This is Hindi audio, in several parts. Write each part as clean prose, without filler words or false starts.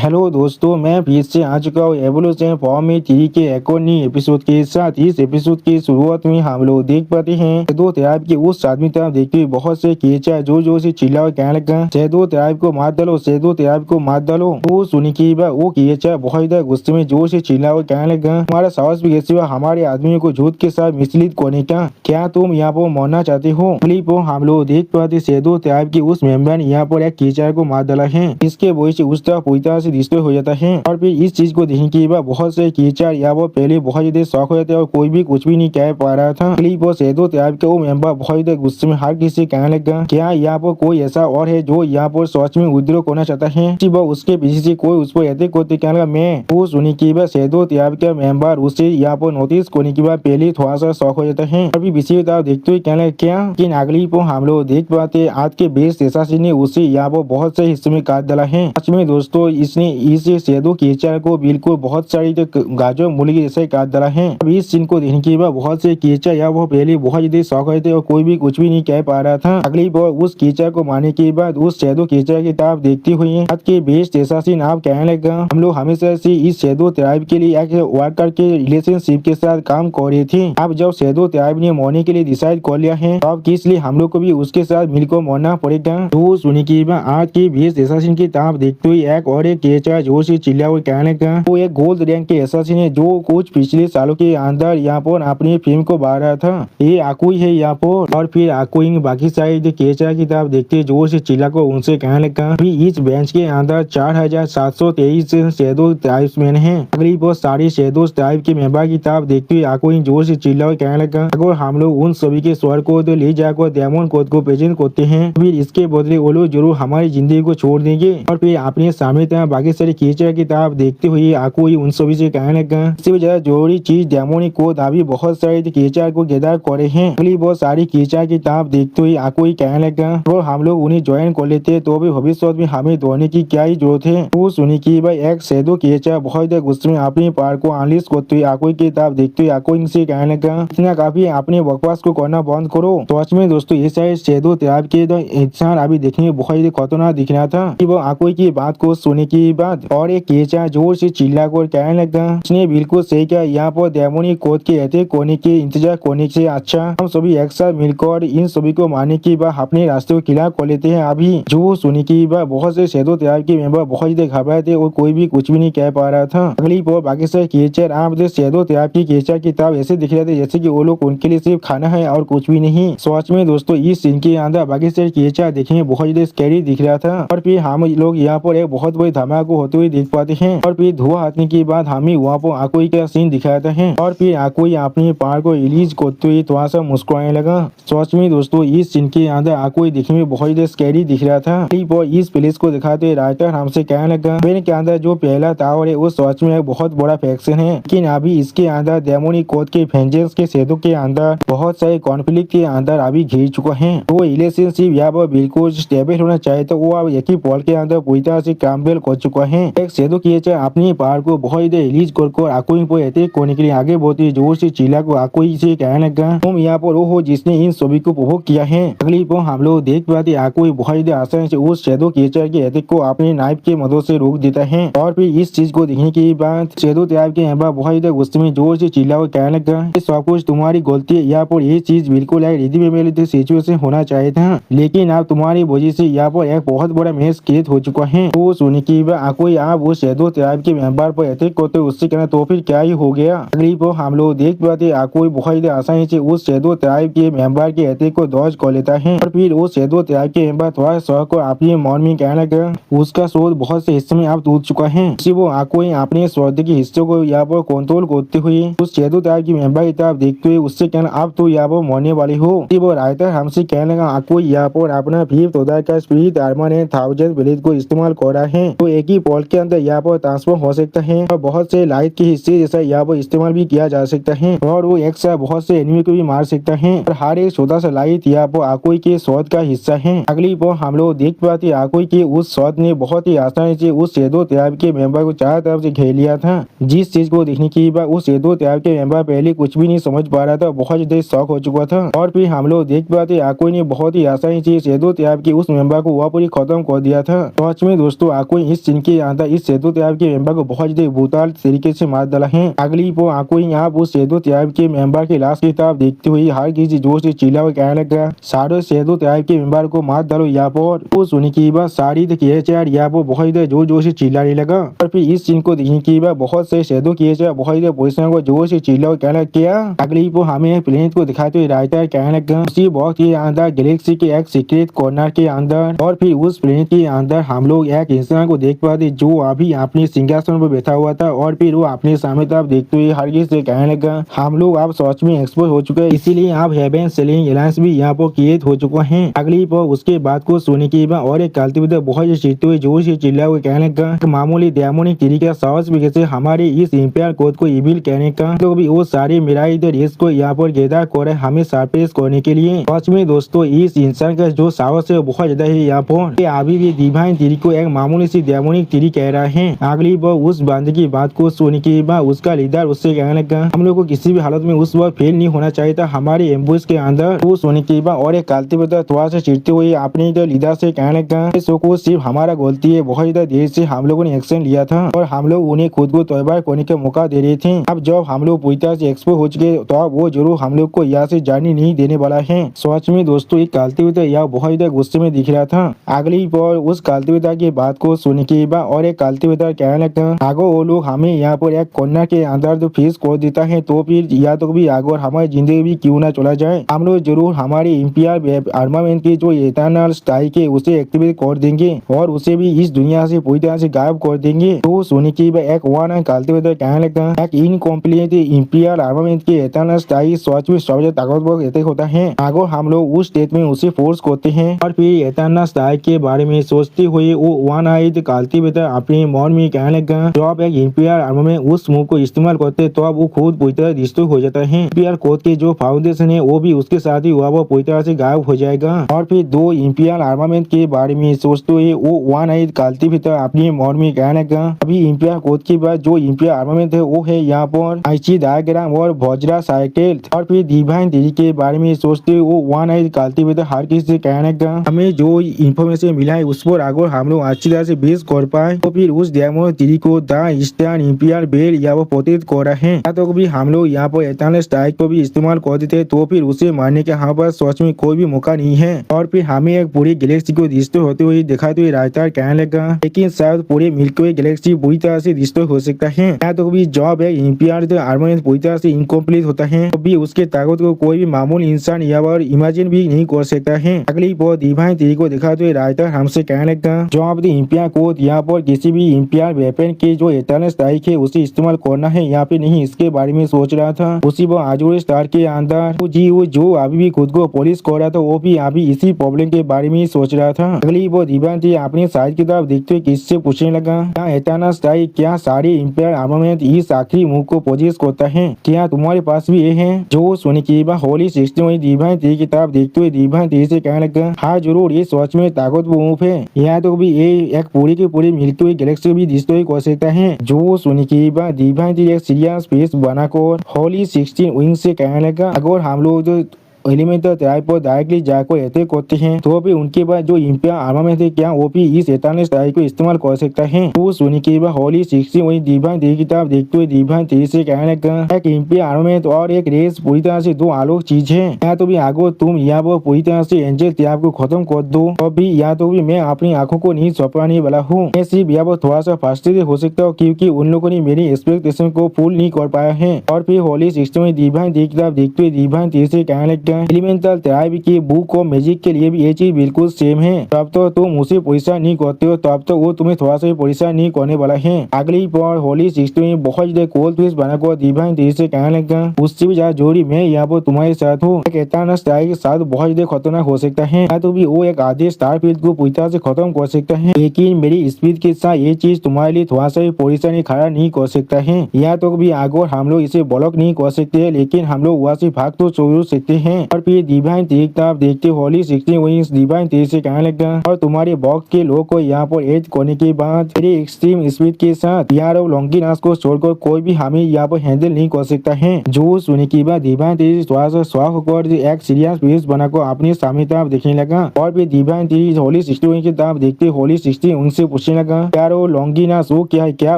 हेलो दोस्तों, मैं फिर से आ चुका हूँ एवोल्यूशन फॉर्म 3 के एक और नई एपिसोड के साथ। इस एपिसोड की शुरुआत में हम लोग देख पाते हैं शहदो तैयब की उस आदमी तरफ देखते हुए बहुत से केचा जोर जोर से चिल्ला और कहने लगा, शहदो तैयब को मार डालो, शहदो तैयब को मार डालो। वो सुनी की वो केचा बहुत ज्यादा गुस्से में जोर से चिल्ला और कहने लगा, हमारा साहस भी कैसे हुआ हमारे आदमियों को झूठ के साथ मिसलीड करने का? क्या तुम यहाँ पर मरना चाहते हो? क्लिप हम लोग देख पाते शहदो तैयब की उस मेंबर ने यहाँ पर एक केचा को मार डाला है। इसके वजह से उस तरह पूरी तरह से डिस्ट्रॉय हो जाता है। और फिर इस चीज को देखने के बाद बहुत से कीचड़ या वो पहले बहुत ज्यादा शौक हो जाते और कोई भी कुछ भी नहीं कह पा रहा था। क्लिप और शहदो तैयब के वो मेंबर बहुत ज्यादा गुस्से में हर किसी कहने लगा, क्या यहाँ पर कोई ऐसा और है जो यहाँ पर सच में विद्रोह करना चाहता है? उसके पीछे से कोई उस पर ऐसे करते कहने लगा, मैं वो सुनी की बाद शहदो तैयब के मेंबर उसे यहाँ पर नोटिस करने के बाद पहले थोड़ा सा शौक हो जाता है। अभी विषय देखते हुए कहने लगा, क्या कि नागली को हम लोग देख पाते आज के बेस ऐसा ने उसे यहाँ पर बहुत से हिस्से में काट डाला है। सच में दोस्तों इसने इस शहदो कीचड़ को बिल्कुल बहुत सारी गाजर मूली जैसे काट डाला है। अब इस सीन को देखने के बाद बहुत से कीचड़ या वो पहले बहुत ज्यादा शौक हुए थे और कोई भी कुछ भी नहीं कह पा रहा था। अगली बार उस कीचड़ को मारने के बाद उस शहदो कीचड़ की तरफ देखती हुई आज के बेस्ट ऐसा सीन आप कहने लगा, हम लोग हमेशा से इस शहदो तैयब के लिए एक वर्कर के रिलेशनशिप के साथ काम कर रहे थे। अब जब शहदो तैयब ने मरने के लिए डिसाइड कर लिया है तो अब किस लिए हम लोग को भी उसके साथ मिलकर मरना पड़ेगा? तो सुनी की आज की बेस्ट ऐसा सीन की तरफ देखते हुए एक और एक केचा जोर से चिल्ला हुआ कहने का, वो एक गोल्ड रैंक के एसासिन है जो कुछ पिछले सालों के अंदर यहाँ पर अपनी फिल्म को बाहर रहा था। ये आकुई है यहाँ पर। और फिर आकुई बाकी सारे केचा की तरफ देखते जोर से चिल्ला को उनसे कहने लगा, इस बेंच के अंदर 4723 शहदो ट्राइब्समैन है। अगली बहुत सारी शहदो ट्राइब के मेंबर की तरफ देखते हुए आकुई जोर से चिल्ला हुआ कहने लगा, अगर हम लोग उन सभी के स्वर को तो ले जाकर डेमन कोड को प्रेजेंट करते हैं फिर इसके बदले वो लोग जरूर हमारी जिंदगी को छोड़ देंगे। और फिर अपने सामने बाकी सारे कीचड़ की तरफ देखते हुए आकुई उन सभी से कहने लगा, इससे भी ज्यादा जरूरी चीज डेमोनिक कोड अभी बहुत सारे कीचड़ को गैदर करे हैं। अगली बहुत सारी कीचड़ की तरफ देखते हुए आकुई कहने लगा, और हम लोग उन्हें ज्वाइन कर लेते तो भी भविष्य में हमें दौड़ने की क्या ही जरूरत है? वो सुनी की भाई एक शहदो कीचड़ बहुत ज्यादा गुस्से में अपने पार को अनलिश करते हुए आकुई की तरफ देखते हुए आकुई से कहने लगा, इतना काफी अपने बकवास को करना बंद करो। तो सच में दोस्तों ये सारे शहदो तैयब के इंसान अभी देखने में बहुत ज्यादा खतरनाक दिख रहा था। वो आकुई की बात को सुनने की बाद और एक केचा जोर से चिल्ला कर कहने लगा, उसने बिल्कुल सही कहा, यहाँ पर डेमोनिक कोड के अटैक होने के इंतजार करने से अच्छा हम सभी एक साथ मिलकर इन सभी को मारने की बाद अपने रास्ते को खिला कर लेते हैं। अभी जो सुनी की बाद बहुत से शहदो तैयब के मेंबर बहुत ज्यादा घबराए थे और कोई भी कुछ भी नहीं कह पा रहा था। अगली बार बाकी से केचर आप शहदो तैयब की केचर की तरफ ऐसे दिख रहे थे जैसे की वो लोग उनके लिए सिर्फ खाना है और कुछ भी नहीं। सच में दोस्तों इस सीन के अंदर बाकी से केचर देखने बहुत ज्यादा स्कैरी दिख रहा था। और फिर हम लोग यहाँ पर एक बहुत बड़ी धमाका होते हुए देख पाते हैं। और फिर धुआं हटने के बाद हमें वहाँ पर आकुई का सीन दिखाता है। और फिर आकुई अपने पार को रिलीज करते हुए थोड़ा सा मुस्कुराने लगा। सच में दोस्तों इस सीन के अंदर आकुई दिखने में बहुत ज्यादा स्कैरी दिख रहा था। इस प्लेस को दिखाते हुए राइटर हमसे कहने लगा, पेन के अंदर जो पहला टावर है वो सच में एक बहुत बड़ा फैक्शन है, लेकिन अभी इसके अंदर डेमोनिक कोड के वेंजेंस के शहदों के अंदर बहुत सारे कॉन्फ्लिक्ट के अंदर अभी घिर चुका है। वो रिलेशनशिप यहाँ पर बिल्कुल स्टेबल होना चाहिए तो वो अब एक ही पॉल के अंदर पूरी तरह से कामबेल कर चुका है। एक शहदो कीचड़ अपनी पार को बहुत ज्यादा रिलीज कर आकुई पर अटैक करने के लिए आगे बढ़ती जोर से चिल्ला को आकुई से कहने लगा, तुम यहाँ पर वो हो जिसने इन सभी को प्रोवोक किया है। अगली पर हम लोग देख पाते आकुई बहुत ज्यादा आसानी से उस शहदो कीचड़ के अटैक को अपने नाइफ के मदद से रोक देता है। और फिर इस चीज को देखने के बाद शहदो तैयब के मेंबर बहुत ज्यादा गुस्से में जोर से चिल्ला कर कहने लगा, ये सब कुछ तुम्हारी गलती है, यहाँ पर ये चीज बिल्कुल एक रिदीमेबल सिचुएशन होना चाहिए था, लेकिन अब तुम्हारी वजह से यहाँ पर एक बहुत बड़ा मैच क्रिएट हो चुका है। तो सुनी की कोई आप वो शहदो तैयब के मेंबर पर अटैक करते उससे कहना तो फिर क्या ही हो गया। अगली पर हम लोग देख पाते आकुई बहुत ज्यादा आसानी से उस शहदो तैयब के मेंबर के अटैक को डॉज कर लेता है। और फिर वो शहदो तैयब के मेंबर थोड़ा शौक को अपने मन में कहने लगा, उसका शोध बहुत से हिस्से में अब टूट चुका है। वो आकुई अपने शोध के हिस्से को यहाँ पर कंट्रोल करते हुए उस शहदो तैयब की मेंबर की तरफ देखते हुए उससे कहना, अब तो यहाँ पर मरने वाली हो। वो राइटर हमसे कहने लगा, आकुई यहाँ पर अपना 5th ऑर्डर का स्पिरिट आर्मर है 1000 ब्लेड को इस्तेमाल कर रहा है, तो एक ही पॉल के अंदर यहाँ पर ट्रांसफॉर्म हो सकता है और बहुत से लाइट के हिस्से जैसा यहाँ पर इस्तेमाल भी किया जा सकता है और वो एक साथ बहुत से एनिमी को भी मार सकता है और हर एक छोटा सा लाइट यहाँ पर आकुई के शोध का हिस्सा है। अगली पर हम लोग देख पाते आकुई के उस शोध ने बहुत ही आसानी से उस शहदो तैयब के मेंबर को चारों तरफ से घेर लिया था। जिस चीज को देखने के बाद उस शहदो तैयब के मेंबर पहले कुछ भी नहीं समझ पा रहा था, बहुत ज्यादा शौक हो चुका था। और फिर हम लोग देख पाते आकुई ने बहुत ही आसानी से शहदो तैयब के उस मेंबर को वहाँ पर खत्म कर दिया था। सच में दोस्तों आकुई इस सीन के अंदर इस सेदो तैयाब के मेंबर को बहुत ज्यादा ब्रूटल तरीके से मार डाला है। अगली वो आंखों ही आप उस सेदो तैयाब के मेंबर के लाश की तरफ देखते हुए हर किसी जोर से चिल्ला और कहने लगा, सारे सेदो तैयाब के मेंबर को मार डालो यहाँ पर। वो सुनने की बात सारी यहाँ पर बहुत ज्यादा जोर जोर से चिल्लाने लगा और फिर इस सीन को देखने की बाद बहुत से सेदो किए बहुत ज्यादा पोजिशन को जोर से चिल्ला और कहने क्या। अगली वो हमें प्लेनेट को दिखाते हुए राइटर कहने लगा, उसी बहुत के अंदर गैलेक्सी के एक सीक्रेट कॉर्नर के अंदर और फिर उस प्लेनेट के अंदर हम लोग एक इंसान को देख पाते जो अभी अपने सिंहासन पर बैठा हुआ था और फिर वो अपने सामने तरफ देखते हुए हर किसी से कहने लगा, हम लोग अब सच में एक्सपोज हो चुके हैं, इसीलिए आप हेवन सेलिंग अलायंस भी यहाँ पर क्रिएट हो चुका है। अगली पर उसके बाद को सुनने के बाद और एक कल्टिवेटर बहुत से चीखते हुए जोर से चिल्ला हुए कहने लगा, मामूली डेमोनिक तरीके साहस भी कैसे हमारे इस इंपायर कोड को इविल कहने का तो भी वो सारे मिराई रेस को यहाँ पर गैदर करे हमें सरप्राइज करने के लिए। सच में दोस्तों इस इंसान का जो साहस है बहुत ज्यादा है यहाँ पर अभी भी डिवाइन तीरी को एक मामूली सी डेमोनिक तीरी कह रहा है। अगली बार उस बंदे की बात को सुनने के बाद उसका लीडर उससे कहने लगा, हम लोग को किसी भी हालत में उस वक्त फेल नहीं होना चाहिए था हमारे एम्बुश के अंदर। वो सुनने के बाद और एक कल्टिवेटर थोड़ा सा चिढ़ते हुए अपने लीडर से कहने लगा, सो को सिर्फ हमारा गलती है, बहुत ज्यादा देर से हम लोगों ने एक्शन लिया था और हम लोग उन्हें खुद को तैयार करने का मौका दे रहे थे। अब जब हम लोग पूरी तरह से एक्सपोज हो चुके तो वो जरूर हम लोग को यहाँ से जाने नहीं देने वाला है। सच में दोस्तों एक कल्टिवेटर यह बहुत ज्यादा गुस्से में दिख रहा था। अगली बार उस कल्टिवेटर की बात को सुनने के बाद और एक कल्टिवेटर कहने लगा, आगो वो लोग हमें यहाँ पर एक कॉर्नर के अंदर जो फेस कर देता है तो फिर या तो भी आगो हमारी जिंदगी भी क्यों ना चला जाए, हम लोग जरूर हमारी इंपीरियल आर्मामेंट की जो इटर्नल स्ट्राइक है उसे एक्टिवेट कर देंगे और उसे भी इस दुनिया से पूरी तरह से गायब कर देंगे। तो सुनने की एक वन कल्टिवेटर कहने लगा, एक इनकम्प्लीट इंपीरियल आर्मामेंट की इटर्नल स्ट्राइक सच में सबसे ताकतवर अटैक होता है। अगर हम लोग उस स्टेट में उसे फोर्स करते हैं और फिर इटर्नल स्ट्राइक के बारे में सोचते हुए वो वन आइड कल्टिवेटर अपने मन में कहने लगा, जब एक इंपीरियल आर्मामेंट उस मूव को इस्तेमाल करते तो अब वो खुद पूरी तरह डिस्ट्रॉय हो जाता है। इंपीरियल कोड के जो फाउंडेशन है वो भी उसके साथ ही वो पूरी तरह से गायब हो जाएगा। और फिर दो इंपीरियल आर्मामेंट के बारे में सोचते हुए वो वन आइड कल्टिवेटर अपने मन में कहने लगा, अभी इंपीरियल कोड के बाद जो इंपीरियल आर्मामेंट है वो है यहाँ पर आईची डायग्राम और वज्रा साइकिल। और फिर डिवाइन तीरी के बारे में सोचते हुए वो वन आइड कल्टिवेटर हर किसी से कहने लगा, हमें जो इन्फॉर्मेशन मिला है उस पर अगर हम लोग अच्छी तरह से बेस कर पाए तो फिर उस डेमो तीरी को द ईस्टर्न इंपीरियल बेल या वो पोतेट कर रहे हैं या तो भी हम लोग यहाँ पर इटर्नल स्ट्राइक को भी इस्तेमाल कर देते तो फिर उसे मारने के यहाँ पर सच में कोई भी मौका नहीं है। और फिर हमें एक पूरी गैलेक्सी को डिस्ट्रॉय होते हुए दिखाते हुए राइटर कहने लगा, लेकिन शायद पूरे मिल्की वे गैलेक्सी पूरी तरह से डिस्ट्रॉय हो सकता है या तो भी जब एक इंपीरियल आर्मामेंट पूरी तरह से इनकम्प्लीट होता है तो भी उसके ताकत को कोई भी मामूली इंसान या और इमेजिन भी नहीं कर सकता है। अगली बार डिवाइन तीरी को दिखाते हुए राइटर हमसे कहने लगा, जब इंपीरियल को यहाँ पर किसी भी इंपीरियल वेपन के जो इटर्नल स्ट्राइक है उसे इस्तेमाल करना है या फिर नहीं इसके बारे में सोच रहा था। उसी वो आजूर स्टार के अंदर वो जो अभी भी खुद को पॉलिश कर रहा था वो भी अभी इसी प्रॉब्लम के बारे में सोच रहा था। अगली वो डिवाइन तीरी अपनी साइड की तरफ देखते हुए किससे पूछने लगा, क्या इटर्नल स्ट्राइक क्या सारे इंपीरियल आर्मामेंट इस आखिरी मूव को पोजेस करता है, क्या तुम्हारे पास भी ये है? जो सुनी की होली 16 डिवाइन तीरी की तरफ देखते हुए डिवाइन तीरी से कहने लगा, हाँ जरूर ये सच में ताकतवर मूव है, यहाँ तो भी ये एक पूरी की पूरी मिल्की वे गैलेक्सी भी डिस्ट्रॉय कर सकता है। जो सुनी की डिवाइन तीरी एक सीरियस फेस बनाकर होली 16 विंग से कहने लगा, अगर हम लोग जो एलिमेंटल ट्राइब पर डायरेक्टली जाकर अटैक करते हैं तो भी उनके पास जो इंपीरियल आर्मामेंट है क्या वो भी इस इटर्नल स्ट्राइक को इस्तेमाल कर सकता है। तो सुनी के बाद होली 16 वही डिवाइन तीरी की तरफ देखते हुए डिवाइन तीरी से कहने लगा, एक इंपीरियल आर्मामेंट और एक रेस पूरी तरह से दो अलग चीज है, या तो भी आगो तुम यहाँ पर पूरी तरह से एंजल ट्राइब को खत्म कर दो और भी या तो भी मैं अपनी आंखों को नहीं सौंपने वाला हूँ। मैं सिर्फ यहाँ पर थोड़ा सा फ्रस्ट्रेटेड हो सकता हूँ क्योंकि उन लोगों ने मेरी एक्सपेक्टेशन को फुल नहीं कर पाया है। और फिर होली 16 में डिवाइन तीरी की तरफ देखते हुए डिवाइन तीरी से कहने लगा, एलिमेंटल ट्राइब की बुक और मैजिक के लिए भी ये चीज बिल्कुल सेम है, तब तो तुम उसे परेशान नहीं करते हो तब तो वो तुम्हें थोड़ा सा भी परेशान नहीं करने वाला है। अगली बार होली 16 में बहुत ज्यादा कोल्ड फेस बनाकर डिवाइन तीरी से कहने लगा, उससे भी ज्यादा जोड़ी मैं यहाँ पर तुम्हारे साथ हूँ, एक इटर्नल स्ट्राइक के साथ बहुत ज्यादा खतरनाक हो सकता है या तो भी वो एक आधे स्टारफील्ड को पूरी तरह से खत्म कर सकता है, लेकिन मेरी स्पीड के साथ ये चीज तुम्हारे लिए थोड़ा सा भी परेशानी खड़ा नहीं कर सकता है। या तो भी अगर हम लोग इसे ब्लॉक नहीं कर सकते लेकिन हम लोग वहाँ से भाग तो जरूर सकते हैं। और फिर डिवाइन ट्रिक आप देखते होली 16 वही डिवाइन ट्रिक से कहने लगा और तुम्हारे बॉक्स के लोग को यहाँ पर एड करने के बाद मेरे एक्सट्रीम स्पीड के साथ यार और लॉन्गिनास को छोड़कर कोई भी हमें यहाँ पर हैंडल नहीं कर सकता है। जो सुनने के बाद डिवाइन ट्रिक थोड़ा सा स्वाग होकर एक सीरियस फेस बनाकर अपने सामने तरफ देखने लगा और फिर डिवाइन ट्रिक होली 16 की तरफ देखते होली 16 उनसे पूछने लगा यार वो लॉन्गिनास वो क्या है, क्या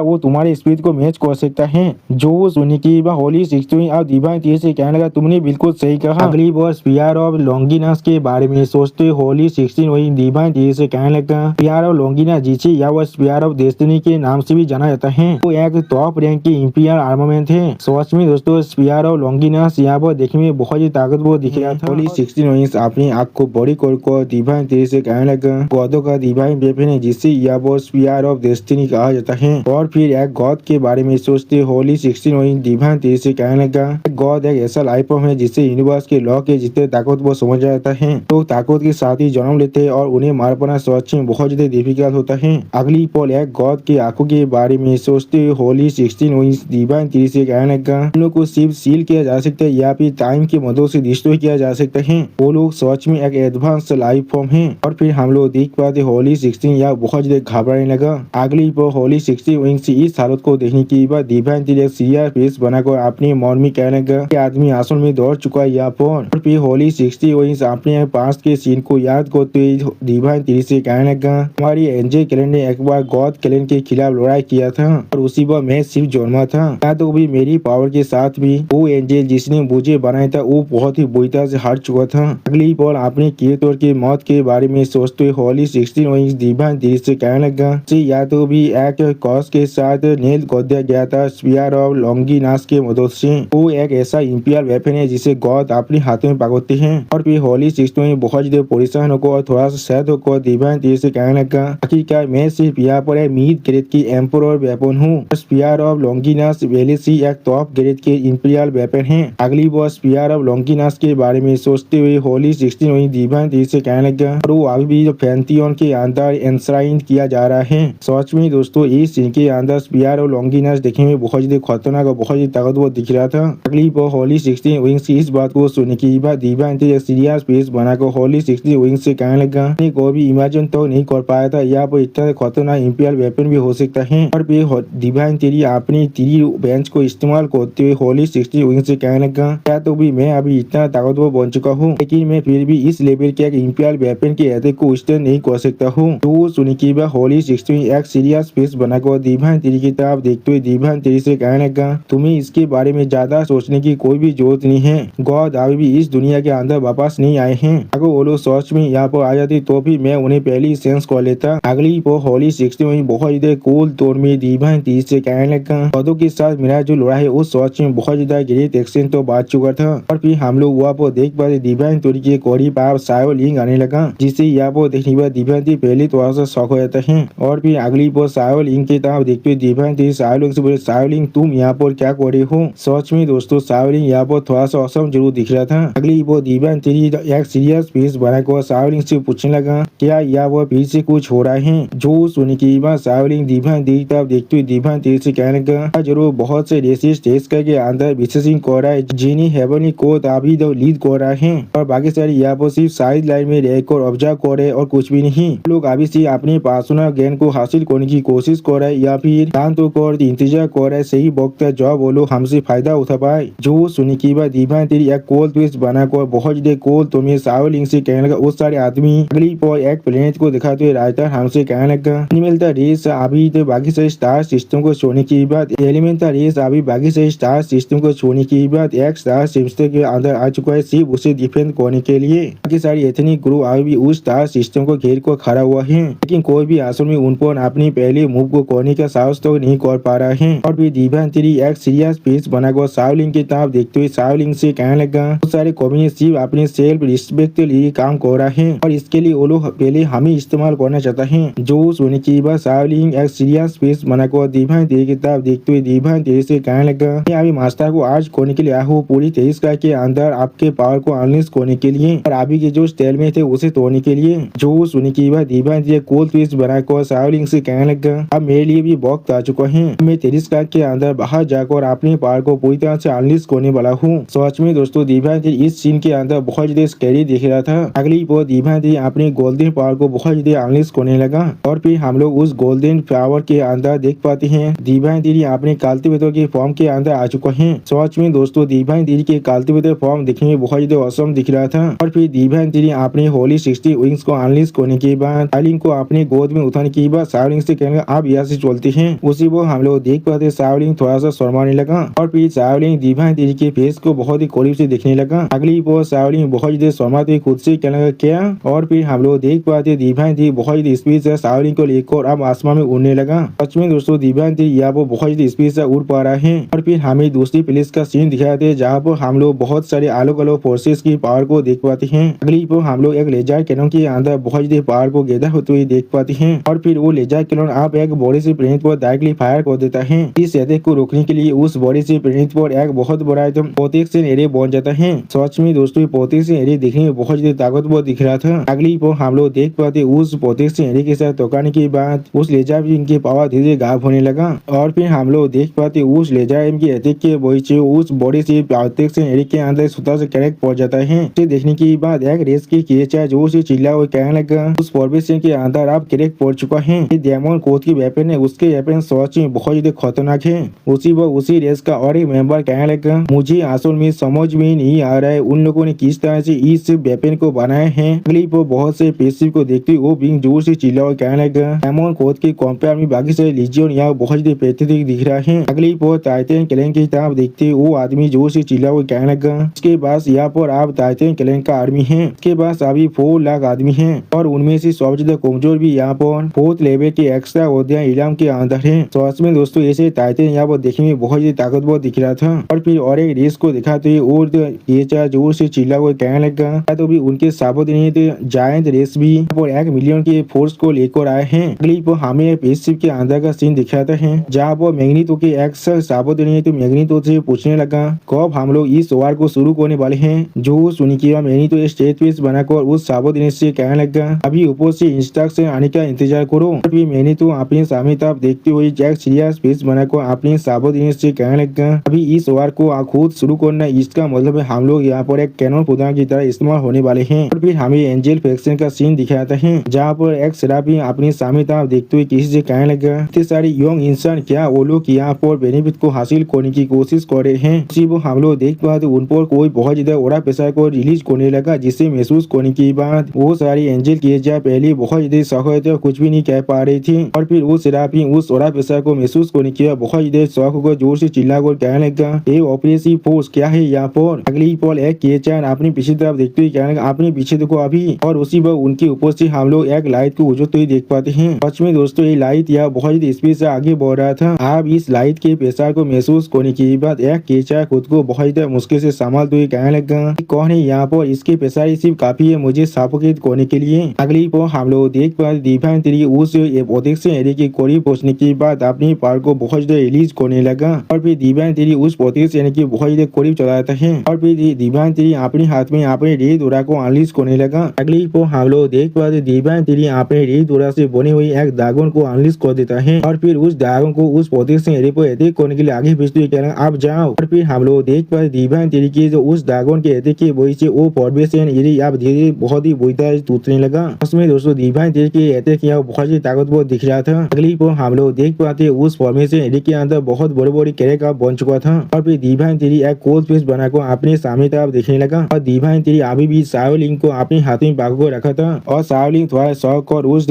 वो तुम्हारे स्पीड को मैच कर सकता है। जो सुनने के बाद होली 16 और डिवाइन ट्रिक से कहने लगा तुमने बिल्कुल सही कहा। अगली बार स्पीयर ऑफ लॉन्गिनास के बारे में सोचते होली 16 वही डिवाइन ट्रिक से कहने लगा स्पीयर ऑफ लॉन्गिनास जिसे या वो स्पीयर ऑफ डेस्टिनी के नाम से भी जाना जाता है, वो एक टॉप रैंक की इंपीरियल आर्मामेंट है। सच में दोस्तों स्पीयर ऑफ लॉन्गिनास यहाँ पर देखने में बहुत ही ताकतवर दिख रहा था। होली 16 वही अपनी आँख को बड़ी कर डिवाइन ट्रिक से कहने लगा गॉडों का डिवाइन वेपन है जिसे या वो स्पीयर ऑफ डेस्टिनी कहा जाता है। और फिर एक गॉड के बारे में सोचते होली 16 वही डिवाइन ट्रिक से कहने लगा गॉड एक ऐसा लाइफ फॉर्म है जिसे यूनिवर्स के लॉ के जितने ताकतवर समझ जाता है तो ताकत के साथ ही जन्म लेते हैं और उन्हें मार पाना सच में बहुत ज्यादा डिफिकल्ट होता है। अगली पल एक गॉड के आंखों के बारे में सोचते होली 16 वही डिवाइन ट्रिक से कहने लगा उन लोग को सिर्फ सील किया जा सकता है या फिर टाइम की मदद से डिस्ट्रॉय किया जा सकता है, वो लोग सच में एक एडवांस लाइफ फॉर्म है। और फिर हम लोग देख पाते होली 16 या बहुत ज्यादा घबराने लगा। अगली पल होली 16 विंग से इस हालत को देखने के बाद डिवाइन ट्रिक सीरियस फेस बनाकर अपने मन में कहने लगा कि आदमी आंसू में दौड़ चुका है यहाँ पर। और फिर होली 60 विंग अपने पास के सीन को याद करते हुए डिवाइन ट्रिक से कहने लगा हमारी एंजल क्लेन ने एक बार गॉड क्लेन के खिलाफ लड़ाई किया था और उसी बार मैं सिर्फ जन्मा था, या तो भी मेरी पावर के साथ भी वो एंजल जिसने मुझे बनाया था वो बहुत ही बुरी तरह से हार चुका था। अगली पल अपने क्रिएटर की मौत के बारे में सोचते होली 16 वही डिवाइन ट्रिक से कहने लगा या तो भी एक कॉस के साथ नेल कर दिया गया था स्पीयर ऑफ लॉन्गिनास के मदद से, वो एक ऐसा इंपीरियल वेपन है जिसे गॉड अपने हाथों में पकड़ते हैं। और फिर होली 16 में बहुत ज्यादा परेशान होकर और थोड़ा सा सैड होकर डिवाइन ट्रिक से कहने लगा आखिरकार मैं सिर्फ यहाँ पर एक मिड ग्रेड की एम्परर वेपन हूँ, स्पीयर ऑफ लॉन्गिनास पहले से एक टॉप ग्रेड के इंपीरियल वेपन है। अगली बार स्पीयर ऑफ लॉन्गिनास के बारे में सोचते हुए होली 16 वही डिवाइन ट्रिक से कहने लगा और वो अभी भी पैंथियन के अंदर एंश्राइन किया जा रहा है। सच में दोस्तों इस सीन के अंदर स्पीयर ऑफ लॉन्गिनास देखने में बहुत ज्यादा खतरनाक और बहुत ही ताकतवर दिख रहा था। अगली बार होली 16 विंग्स की इस बात को सुनने के बाद डिवाइन ट्रिक सीरियस फेस बनाकर होली 16 विंग्स से कहने लगा को भी इमेजिन तो नहीं कर पाया था यहाँ पर इतना खतरनाक इंपीरियल वेपन भी हो सकता है। और फिर डिवाइन ट्रिक अपनी तीर बेंच को इस्तेमाल करते हुए होली 16 विंग्स से कहने लगा क्या तो भी मैं अभी इतना ताकतवर बन चुका हूँ लेकिन मैं फिर भी इस लेवल के एक इंपीरियल वेपन के अटैक को स्टैंड नहीं कर सकता हूँ। तो सुनी की बात होली 16 एक सीरियस फेस बनाकर डिवाइन ट्रिक की तरफ देखते हुए डिवाइन ट्रिक से कहने लगा तुम्हें इसके बारे में ज्यादा सोचने की कोई भी जरूरत नहीं है, गॉड अभी भी इस दुनिया के अंदर वापस नहीं आए हैं, अगर वो लोग सच में यहाँ पर आ जाते तो भी मैं उन्हें पहले ही सेंस कर लेता। अगली पर होली 16 में बहुत ज्यादा कूल तौर में डिवाइन ट्रिक से कहने लगा गॉडों के साथ मेरा जो लड़ा है उस सच में बहुत ज्यादा ग्रेट एक्शन तो बात चुका था। और फिर हम लोग वहाँ पर देख पाते डिवाइन ट्रिक के करीब आप सायो लिंक आने लगा जिसे यहाँ पर देखने पर डिवाइन ट्रिक पहले थोड़ा सा शौक हो जाता है। और फिर अगली पर सायो लिंक के तरफ देखते हुए डिवाइन ट्रिक सायो लिंक से बोले सायो लिंक तुम यहाँ पर क्या कर रहे हो। सच में दोस्तों सायो लिंक यहाँ पर थोड़ा सा औसम जरूर दिख रहा था। अगली वो डिवाइन ट्रिक एक सीरियस फेस बनाकर सायो लिंक से पूछने लगा क्या या वो फिर से कुछ हो रहा है। जो सुनी की बात सायो लिंक डिवाइन ट्रिक तरफ देखते हुए डिवाइन ट्रिक से कहने लगा जरूर बहुत से रेसिस्ट टेस्ट करके अंदर विशेषिंग कर रहा है जिन्हें हेवनली कोड अभी तो लीड कर रहा है और बाकी सारे यहाँ पर सिर्फ साइड लाइन में रहकर ऑब्जर्व कर रहे और कुछ भी नहीं, लोग अभी से अपने पर्सनल ज्ञान को हासिल करने की कोशिश कर रहे या फिर शांत होकर इंतजार कर रहे सही वक्त है जब वो लोग हमसे फायदा उठा पाए। जो सुनी की बात डिवाइन ट्रिक एक कोल ट्विस्ट बनाकर बहुत ज्यादा कोल तुम्हें सायो लिंक से कहने लगा उस सारे आदमी अगली पर एक प्लेनेट को दिखाते हुए राइटर हमसे कहने लगा एलिमेंटल रेस अभी तो बाकी सारे स्टार सिस्टम को छोड़ने की बात एलिमेंटल रेस अभी बाकी सारे स्टार सिस्टम को छोड़ने की बात एक स्टार सिस्टम के अंदर आ चुका है सिर्फ उसे डिफेंड करने के लिए। बाकी सारी एथनिक ग्रुप अभी भी उस स्टार सिस्टम को घेर कर खड़ा हुआ है लेकिन कोई भी असल में उन पर अपनी पहले मूव को करने का साहस तो नहीं कर पा रहा है। और भी डिवाइन ट्रिक एक सीरियस फेस बनाकर सायो लिंक की तरफ देखते हुए सायो लिंक से कहने लगा बहुत सारे कम्युनिटी अपने सेल्फ रिस्पेक्ट के लिए काम कर रहा है और इसके लिए वो लोग पहले हमें इस्तेमाल करना चाहता है। जो सुनने की बात सायो लिंक एक सीरियस फेस बनाकर डिवाइन ट्रिक की तरफ देखते हुए डिवाइन ट्रिक से कहने लगा मैं अभी मास्टर को आज करने के लिए आया हूँ पूरी 23 का के अंदर आपके पावर को अनलिस्ट करने के लिए और अभी के जो स्टाइल में थे उसे तोड़ने के लिए। जो सुनने की बात डिवाइन ट्रिक कोल ट्विस्ट बनाकर सायो लिंक से कहने लगा अब मेरे लिए भी वक्त आ चुका है, मैं 23 का के अंदर बाहर जाकर अपने पावर को पूरी तरह से अनलिस्ट करने वाला हूँ। सच में दोस्तों डिवाइन ट्रिक इस सीन के अंदर बहुत ज्यादा स्कैरी दिख रहा था। अगली बार दिव्यांश अपने गोल्डन पावर को बहुत ज्यादा अनलिश करने लगा और फिर हम लोग उस गोल्डन पावर के अंदर देख पाते हैं दिव्यांश अपने कल्टिवेटर के फॉर्म के अंदर आ चुका है। सच में दोस्तों दिव्यांश के कल्टिवेटर फॉर्म दिखने में बहुत ज्यादा औसम दिख रहा था और फिर दिव्यांश अपने होली 60 विंग्स को अनलिश करने के बाद शाओलिन को अपने गोद में उठाने के बाद शाओलिन से कहने आप यहाँ से चलते हैं। उसी वो हम लोग देख पाते शाओलिन थोड़ा सा शर्माने लगा और फिर शाओलिन दिव्यांश के फेस को बहुत ही करीब से देखने लगा। अगली बार शाओलिन बहुत ज्यादा शर्माते खुद से कहने लगा क्या, और फिर हम लोग देख पाते दिव्यांश बहुत ज्यादा स्पीड से शाओलिन को लेकर अब आसमान में उड़ने लगा। सच में दोस्तों दिव्यांश यहाँ पर बहुत ज्यादा स्पीड से उड़ पा रहा है और फिर हमें दूसरी प्लेस का सीन दिखाया थे जहाँ पर हम लोग बहुत सारे अलग अलग फोर्सेस की पावर को देख पाते हैं। अगली पर हम लोग एक लेजर कैनन के अंदर बहुत ज्यादा पावर को गैदर होते हुए देख पाते हैं और फिर वो लेजर कैनन आप एक बॉडी से प्लेनेट पर डायरेक्टली फायर कर देता है। इस अटैक को रोकने के लिए उस बॉडी से प्लेनेट पर एक बहुत बड़ा एकदम प्रोटेक्शन एरिया बन जाता है। सच में दोस्तों प्रोटेक्शन एरिया दिखने में बहुत ज्यादा ताकतवर दिख रहा था। अगली पर हम लोग देख पाते उस प्रोटेक्शन एरिया के साथ टकराने के बाद उस लेजर बीम की पावर धीरे धीरे गायब होने लगा और फिर हम लोग देख पाते उस लेजर बीम की अटैक के वजह से उस बॉडी से प्रोटेक्शन एरिया के अंदर छोटा सा क्रैक पड़ जाता है। इसे देखने के बाद एक रेस की क्रिएचर जोर से चिल्ला और कहने लगा उस फॉर्मेशन के अंदर आप क्रैक पड़ चुका है। ये डेमन कोड की वेपन है, उसके वेपन सच में बहुत ज्यादा खतरनाक है। उसी रेस का और एक मेंबर कहने लगा मुझे असल में समझ में नहीं आ रहा है उन लोगों ने किस तरह से इस वेपन को बनाया है। अगली पर बहुत से पेशिव को देखते वो बिंग जोर से चिल्ला और कहने लगा डेमन कोड के कंपेयर में बाकी से लीजियन यहाँ बहुत ज्यादा पैथेटिक दिख रहा है। अगली पर टाइटन क्लैन की तरफ देखते वो आदमी जोर से चिल्ला और कहने लगा इसके पास यहाँ पर आप टाइटन क्लैन का आर्मी है, इसके पास अभी 4 लाख आदमी हैं और उनमें से सबसे ज्यादा कमजोर भी यहाँ पर 4th लेवल के एक्स्ट्रा उद्यान इलाम के अंदर है। सच में दोस्तों ऐसे टाइटन यहाँ पर देखने में बहुत ज्यादा ताकतवर दिख रहा था और फिर और एक रेस को दिखाते हुए और ये चार जोर से चिल्ला हुआ कहने लगा तो भी उनके साबुत नहीं थे जायंट रेस भी 1 मिलियन के फोर्स को लेकर आए हैं। अगली पर हमें स्पेसशिप के अंदर का सीन दिखाता है जहाँ पर मैग्नीटो के एक्स साबुत नहीं तो मैग्नीटो से पूछने लगा कब हम लोग इस वार को शुरू करने वाले हैं। जो सुनी कि मैग्नीटो स्टेज पीस बनाकर उस साबुत से कहने लगा अभी ऊपर से इंस्ट्रक्शन आने का इंतजार करो। फिर मैग्नीटो अपने सामने तरफ देखते हुए जैक सीरियस पीस बनाकर अपने साबुत से कहने लगा अभी इस वार को खुद शुरू करना, इसका मतलब है हम लोग यहाँ पर एक कैनन पुदान की तरह इस्तेमाल होने वाले हैं। और फिर हमें एंजल फैक्शन का सीन दिखाता है जहाँ पर एक सेराफी अपने सामने तरफ देखते हुए किसी से कहने लगा इतने सारे यंग इंसान क्या वो लोग यहाँ पर बेनिफिट को हासिल करने की कोशिश कर रहे हैं। उसी वो हम लोग देख पाते उन पर कोई बहुत ज्यादा ओरा पैसा को रिलीज करने लगा जिससे महसूस करने के बाद वो सारी एंजल की जा पहले बहुत ज्यादा शौक थे और कुछ भी नहीं कह पा रही थी और फिर वो सेराफी उस ओरा पैसा को महसूस करने के बाद बहुत ज्यादा शौक को जोर से चिल्ला कर कहने लगा ये ऑपरेशन फोर्स क्या है यहाँ पर। अगली पल एक केचर अपनी पीछे तरफ देखते हुए कहने लगा अपने पीछे देखो अभी, और उसी पर उनके ऊपर से हम लोग एक लाइट को उजलते हुए देख पाते हैं। सच में दोस्तों ये लाइट यहाँ बहुत स्पीड से आगे बढ़ रहा था। आप इस लाइट के प्रेशर को महसूस करने के बाद एक केचर खुद को बहुत ज्यादा मुश्किल से संभालते हुए कहने लगा कौन है यहाँ पर, इसके प्रेशर सिर्फ काफी है मुझे सफोकेट करने के लिए। अगली पर हम लोग देख पाते दिव्यांश उस प्रोटेक्शन एरिया के करीब पहुंचने के बाद अपनी पावर को बहुत ज्यादा रिलीज करने लगा और फिर दिव्यांश उस प्रोटेक्शन एरिया के बहुत ज्यादा करीब चला जाता है और फिर दिव्यांश अपने हाथ में अपने रेड डोरा को अनलीज करने लगा। अगली पर हम लोग देख पाते दिव्यांश अपने रेड डोरा से बनी हुई एक ड्रैगन को अनलीज कर देता है और फिर उस ड्रैगन को उस प्रोटेक्शन एरिया पर अटैक करने के लिए आगे भेजते हुए कहना आप जाओ। और फिर हम लोग देख पाते दिव्यांश के जो उस ड्रैगन के अटैक की वजह से वो प्रोटेक्शन एरिया अब धीरे बहुत ही बुरी तरह टूटने लगा। उसमें दोस्तों दिव्यांश के अटैक किया बहुत ही ताकतवर दिख रहा था। अगली पर हम लोग देख पाते उस फॉर्मेशन एरिया के अंदर बहुत बड़े बड़े कैरेक्टर बन चुका था और फिर दिव्यांश एक कोल्ड फेस बनाकर अपने सामने तरफ देखने लगा और दिव्यांश अभी भी शाओलिन को अपने हाथ में बाग को रखा था और शाओलिन थोड़ा शौक और उस